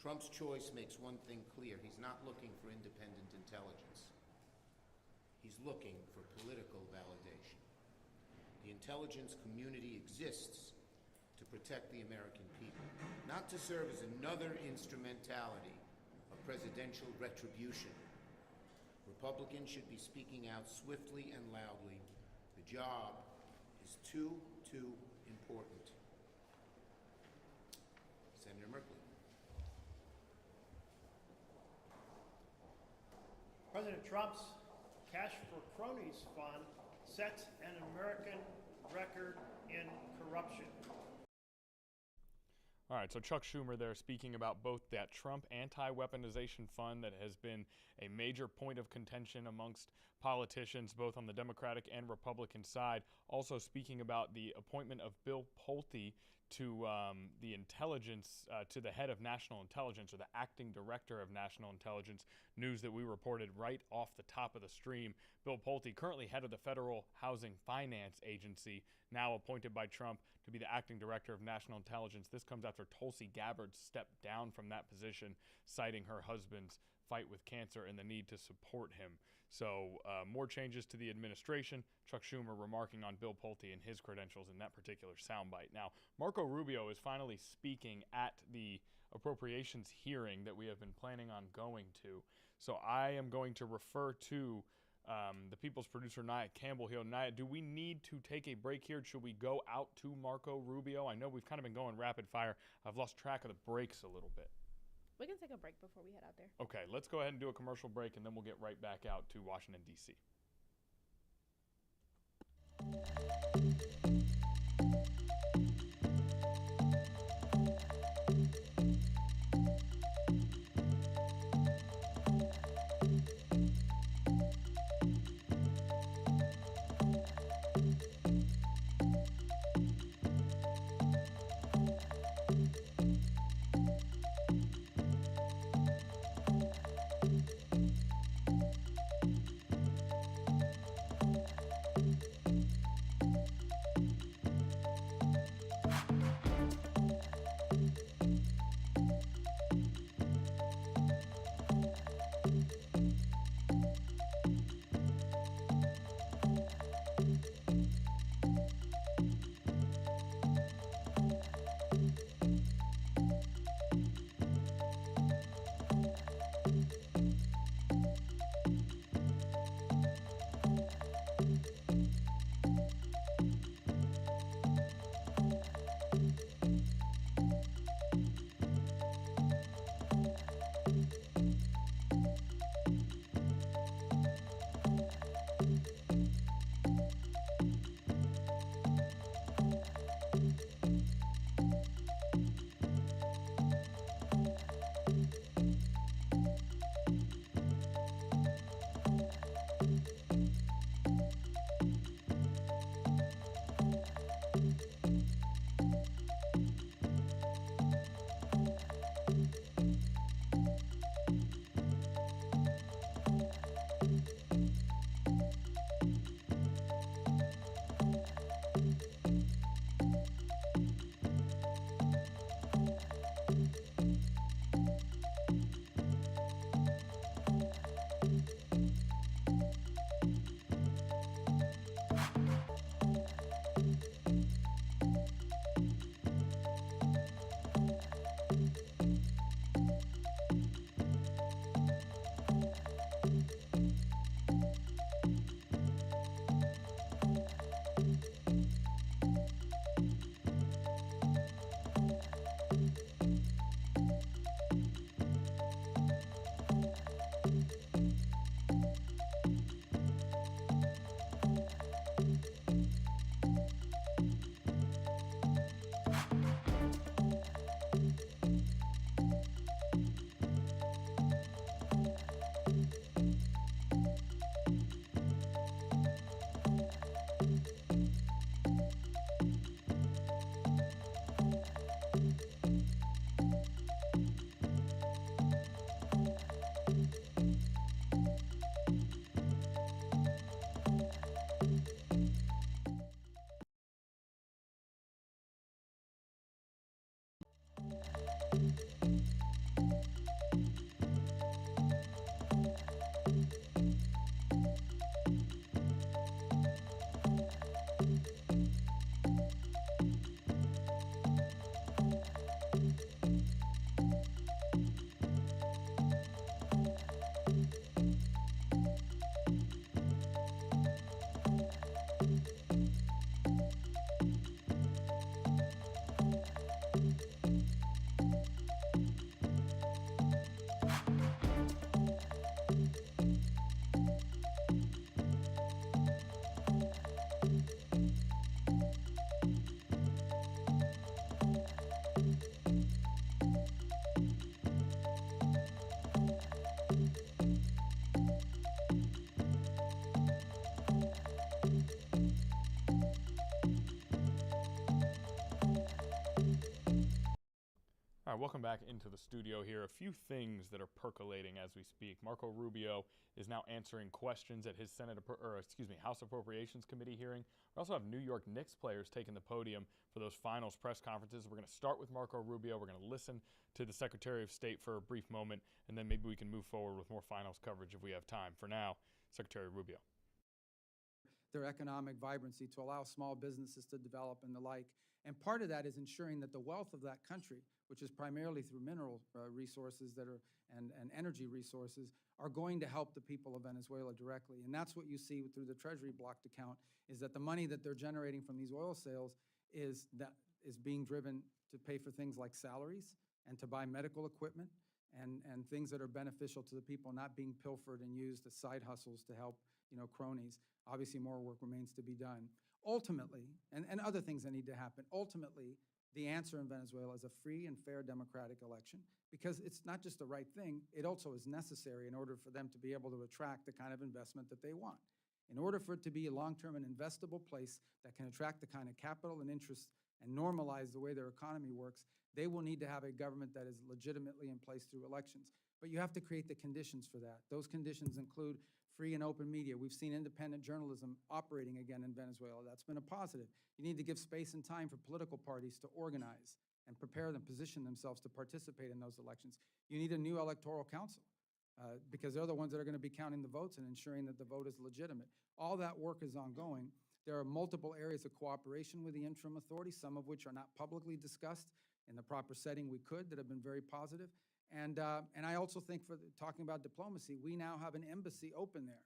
Trump's choice makes one thing clear. He's not looking for independent intelligence. He's looking for political validation. The intelligence community exists to protect the American people, not to serve as another instrumentality of presidential retribution. Republicans should be speaking out swiftly and loudly. The job is too important. Senator Merkley. President Trump's Cash for Cronies Fund sets an American record in corruption. All right, so Chuck Schumer there speaking about both that Trump anti-weaponization fund that has been a major point of contention amongst politicians, both on the Democratic and Republican side. Also speaking about the appointment of Bill Pulte to the intelligence, to the head of national intelligence, or the acting director of national intelligence, news that we reported right off the top of the stream. Bill Pulte, currently head of the Federal Housing Finance Agency, now appointed by Trump to be the acting director of national intelligence. This comes after Tulsi Gabbard stepped down from that position, citing her husband's fight with cancer and the need to support him. So more changes to the administration. Chuck Schumer remarking on Bill Pulte and his credentials in that particular soundbite. Now, Marco Rubio is finally speaking at the appropriations hearing that we have been planning on going to. So I am going to refer to the People's producer, Nia Campbell here. Nia, do we need to take a break here? Should we go out to Marco Rubio? I know we've kind of been going rapid fire. I've lost track of the breaks a little bit. We can take a break before we head out there. Okay, let's go ahead and do a commercial break, and then we'll get right back out to Washington, D.C. All right, welcome back into the studio here. A few things that are percolating as we speak. Marco Rubio is now answering questions at his House Appropriations Committee hearing. We also have New York Knicks players taking the podium for those finals press conferences. We're going to start with Marco Rubio. We're going to listen to the Secretary of State for a brief moment, and then maybe we can move forward with more finals coverage if we have time. For now, Secretary Rubio. Their economic vibrancy to allow small businesses to develop and the like. And part of that is ensuring that the wealth of that country, which is primarily through mineral resources and energy resources, are going to help the people of Venezuela directly. And that's what you see through the Treasury blocked account, is that the money that they're generating from these oil sales is being driven to pay for things like salaries and to buy medical equipment and things that are beneficial to the people, not being pilfered and used as side hustles to help cronies. Obviously, more work remains to be done. Ultimately, and other things that need to happen, ultimately, the answer in Venezuela is a free and fair democratic election, because it's not just the right thing, it also is necessary in order for them to be able to attract the kind of investment that they want. In order for it to be a long-term and investable place that can attract the kind of capital and interest and normalize the way their economy works, they will need to have a government that is legitimately in place through elections. But you have to create the conditions for that. Those conditions include free and open media. We've seen independent journalism operating again in Venezuela. That's been a positive. You need to give space and time for political parties to organize and prepare them, position themselves to participate in those elections. You need a new electoral council because they're the ones that are going to be counting the votes and ensuring that the vote is legitimate. All that work is ongoing. There are multiple areas of cooperation with the interim authorities, some of which are not publicly discussed in the proper setting we could, that have been very positive. And I also think, for talking about diplomacy, we now have an embassy open there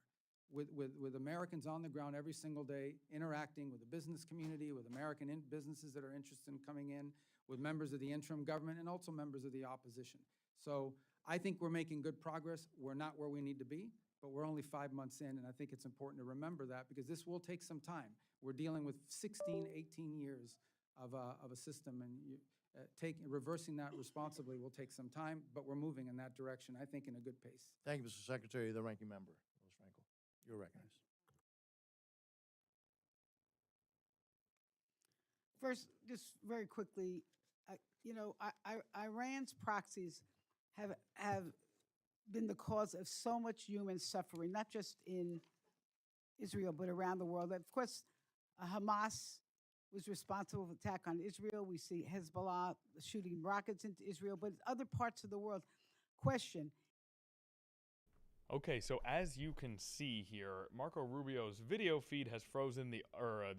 with Americans on the ground every single day, interacting with the business community, with American businesses that are interested in coming in, with members of the interim government, and also members of the opposition. So I think we're making good progress. We're not where we need to be, but we're only 5 months in, and I think it's important to remember that, because this will take some time. We're dealing with 16, 18 years of a system, and reversing that responsibly will take some time, but we're moving in that direction, I think, in a good pace. Thank you, Mr. Secretary. The ranking member, Louis Frankel. You're recognized. First, just very quickly, Iran's proxies have been the cause of so much human suffering, not just in Israel, but around the world. Of course, Hamas was responsible for the attack on Israel. We see Hezbollah shooting rockets into Israel, but other parts of the world. Question. Okay, so as you can see here, Marco Rubio's video feed has frozen, the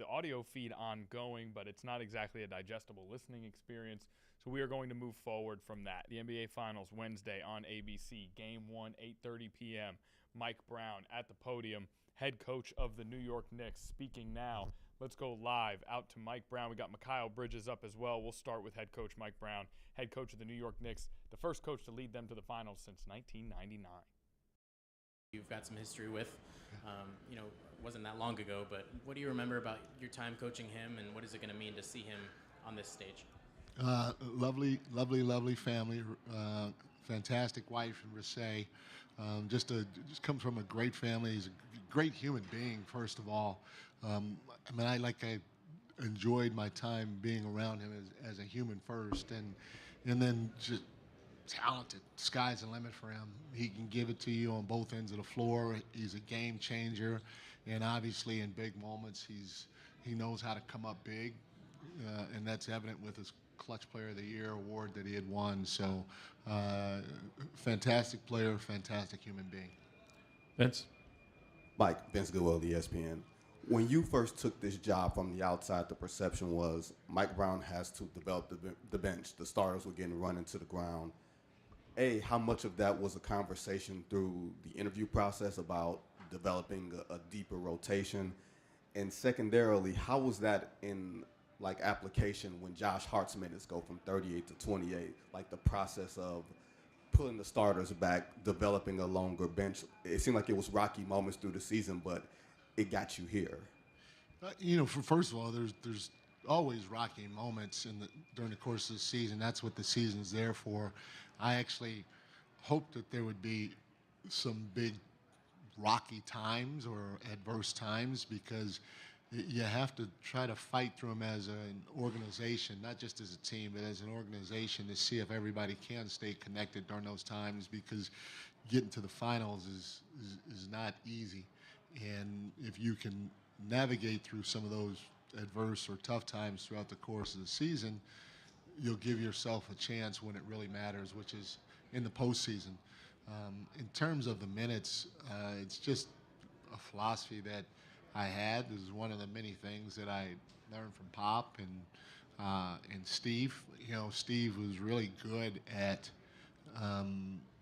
audio feed ongoing, but it's not exactly a digestible listening experience. So we are going to move forward from that. The NBA Finals Wednesday on ABC, Game 1, 8:30 p.m. Mike Brown at the podium, head coach of the New York Knicks, speaking now. Let's go live out to Mike Brown. We got Mikal Bridges up as well. We'll start with head coach Mike Brown, head coach of the New York Knicks, the first coach to lead them to the finals since 1999. You've got some history with, wasn't that long ago, but what do you remember about your time coaching him, and what is it going to mean to see him on this stage? Lovely family, fantastic wife in Rasay. Just comes from a great family. He's a great human being, first of all. I enjoyed my time being around him as a human first, and then just talented. Sky's the limit for him. He can give it to you on both ends of the floor. He's a game changer, and obviously in big moments, he knows how to come up big, and that's evident with his Clutch Player of the Year award that he had won. So, fantastic player, fantastic human being. Vince? Vince Goodwill, ESPN. When you first took this job from the outside, the perception was Mike Brown has to develop the bench. The starters were getting run into the ground. How much of that was a conversation through the interview process about developing a deeper rotation? And secondarily, how was that in application when Josh Hart's minutes go from 38 to 28? The process of pulling the starters back, developing a longer bench. It seemed like it was rocky moments through the season, but it got you here. First of all, there's always rocky moments during the course of the season. That's what the season's there for. I actually hoped that there would be some big rocky times or adverse times, because you have to try to fight through them as an organization, not just as a team, but as an organization, to see if everybody can stay connected during those times, because getting to the finals is not easy. And if you can navigate through some of those adverse or tough times throughout the course of the season, you'll give yourself a chance when it really matters, which is in the postseason. In terms of the minutes, it's just a philosophy that I had. This is one of the many things that I learned from Pop and Steve. You know, Steve was really good at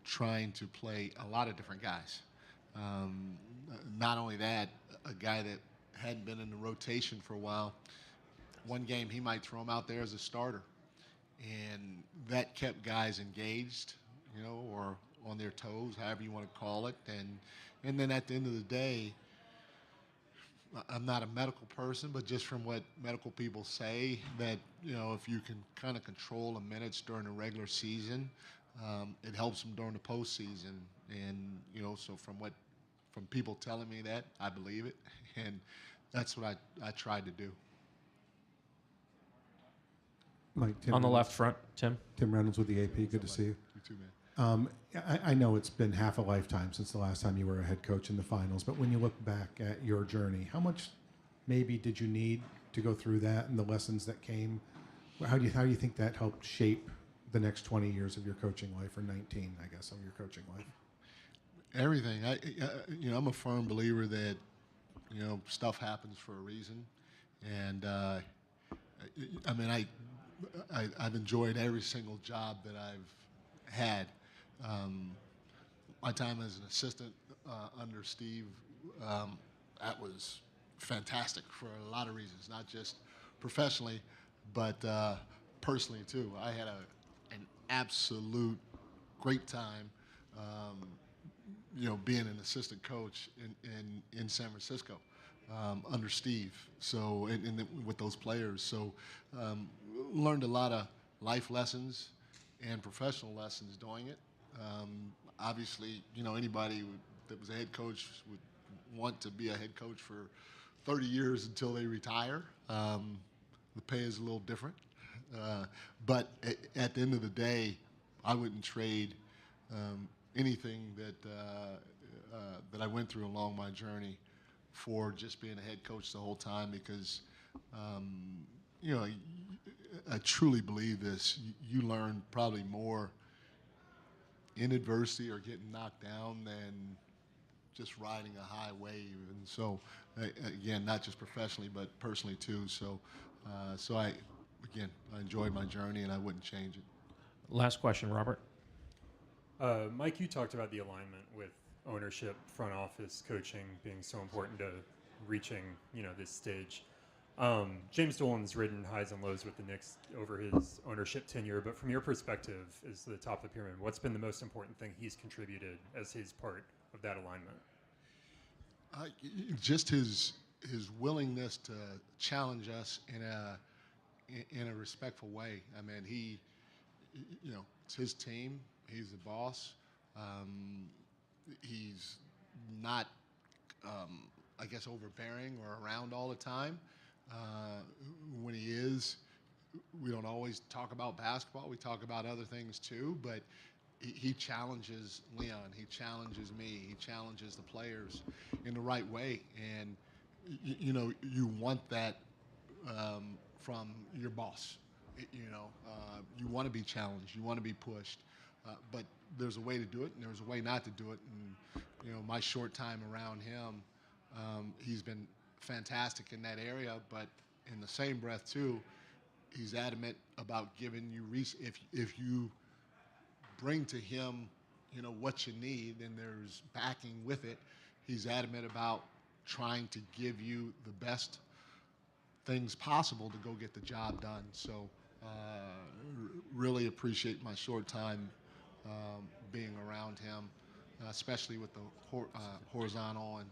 trying to play a lot of different guys. Not only that, a guy that hadn't been in the rotation for a while, one game he might throw him out there as a starter. And that kept guys engaged, you know, or on their toes, however you want to call it. And then at the end of the day, I'm not a medical person, but just from what medical people say, that, you know, if you can kind of control the minutes during the regular season, it helps them during the postseason. And, you know, so from people telling me that, I believe it. And that's what I tried to do. Mike, Tim On the Reynolds. left front, Tim. Tim Reynolds with the AP. Good to see you. You too, man. I know it's been half a lifetime since the last time you were a head coach in the finals, but when you look back at your journey, how much maybe did you need to go through that and the lessons that came? How do you think that helped shape the next 20 years of your coaching life, or 19, I guess, of your coaching life? Everything. I'm a firm believer that, you know, stuff happens for a reason. And, I've enjoyed every single job that I've had. My time as an assistant under Steve, that was fantastic for a lot of reasons, not just professionally, but personally too. I had an absolute great time, you know, being an assistant coach in San Francisco under Steve. So, and with those players, so learned a lot of life lessons and professional lessons doing it. Obviously, you know, anybody that was a head coach would want to be a head coach for 30 years until they retire. The pay is a little different. But at the end of the day, I wouldn't trade anything that I went through along my journey for just being a head coach the whole time, because, you know, I truly believe this. You learn probably more in adversity or getting knocked down than just riding a high wave. And so, again, not just professionally, but personally too. So I enjoyed my journey and I wouldn't change it. Last question, Robert. Mike, you talked about the alignment with ownership, front office, coaching being so important to reaching, you know, this stage. James Dolan's ridden highs and lows with the Knicks over his ownership tenure, but from your perspective as the top of the pyramid, what's been the most important thing he's contributed as his part of that alignment? Just his willingness to challenge us in a respectful way. I mean, you know, it's his team. He's the boss. He's not, I guess, overbearing or around all the time. When he is, we don't always talk about basketball. We talk about other things too, but he challenges Leon. He challenges me. He challenges the players in the right way. And, you know, you want that from your boss. You know, you want to be challenged. You want to be pushed. But there's a way to do it, and there's a way not to do it. And, you know, my short time around him, he's been fantastic in that area, but in the same breath too, he's adamant about giving you if you bring to him, you know, what you need, and there's backing with it. He's adamant about trying to give you the best things possible to go get the job done. So really appreciate my short time being around him, especially with the horizontal and,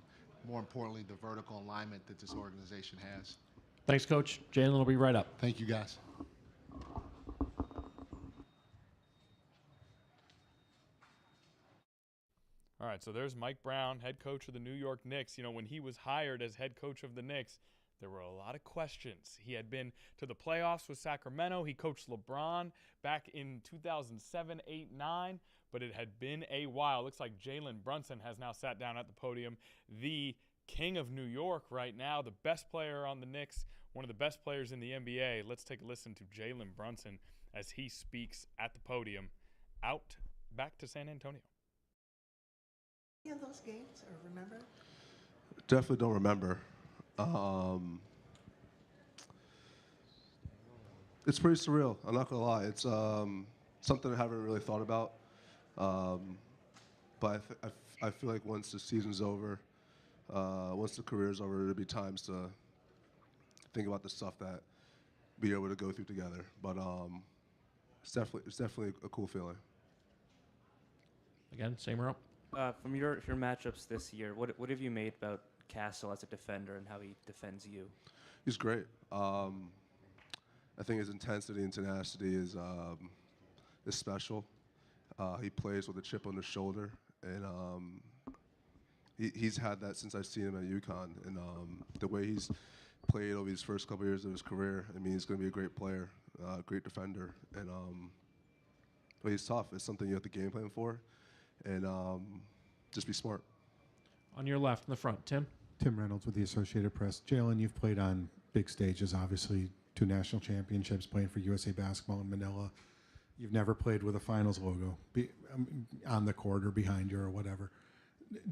more importantly, the vertical alignment that this organization has. Thanks, Coach. Jalen will be right up. Thank you, guys. All right, so there's Mike Brown, head coach of the New York Knicks. You know, when he was hired as head coach of the Knicks, there were a lot of questions. He had been to the playoffs with Sacramento. He coached LeBron back in 2007, 8, 9, but it had been a while. Looks like Jalen Brunson has now sat down at the podium. The king of New York right now, the best player on the Knicks, one of the best players in the NBA. Let's take a listen to Jalen Brunson as he speaks at the podium back to San Antonio. Any of those games, or remember? Definitely don't remember. It's pretty surreal. I'm not gonna lie. It's something I haven't really thought about. But I feel like once the season's over, once the career's over, there'll be times to think about the stuff that we able to go through together. But it's definitely a cool feeling. Again, same row. From your matchups this year, what have you made about Castle as a defender and how he defends you? He's great. I think his intensity and tenacity is special. He plays with a chip on his shoulder, and he's had that since I've seen him at UConn. And the way he's played over these first couple years of his career, I mean, he's going to be a great player, great defender, and but he's tough. It's something you have to game plan for, and just be smart. On your left in the front, Tim. Tim Reynolds with the Associated Press. Jalen, you've played on big stages, obviously, 2 national championships, playing for USA Basketball in Manila. You've never played with a finals logo on the court or behind you or whatever.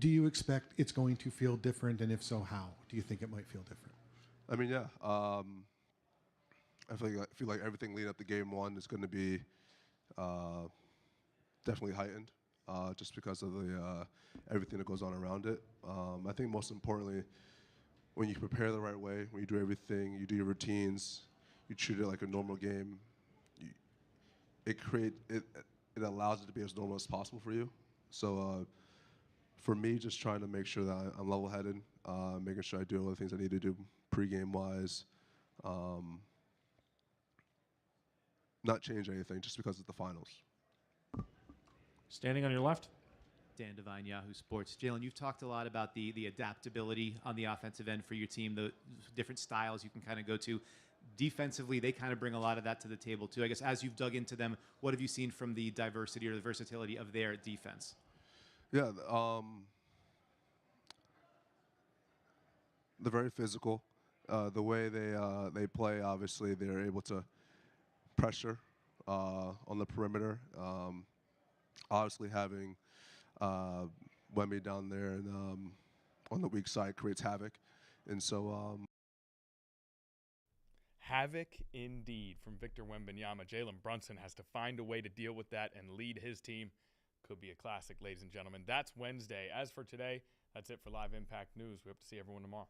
Do you expect it's going to feel different, and if so, how? Do you think it might feel different? I mean, yeah. I feel like everything leading up to Game 1 is going to be definitely heightened, just because of the everything that goes on around it. I think most importantly, when you prepare the right way, when you do everything, you do your routines, you treat it like a normal game. It allows it to be as normal as possible for you. So for me, just trying to make sure that I'm level-headed, making sure I do all the things I need to do pregame wise, not change anything just because it's the finals. Standing on your left. Dan Devine, Yahoo Sports. Jalen, you've talked a lot about the adaptability on the offensive end for your team, the different styles you can kind of go to. Defensively, they kind of bring a lot of that to the table too. I guess as you've dug into them, what have you seen from the diversity or the versatility of their defense? Yeah, they're very physical. The way they play, obviously, they're able to pressure on the perimeter. Obviously, having Wemby down there and on the weak side creates havoc, and so. Havoc indeed from Victor Wembanyama. Jalen Brunson has to find a way to deal with that and lead his team. Could be a classic, ladies and gentlemen. That's Wednesday. As for today, that's it for Live Impact News. We hope to see everyone tomorrow.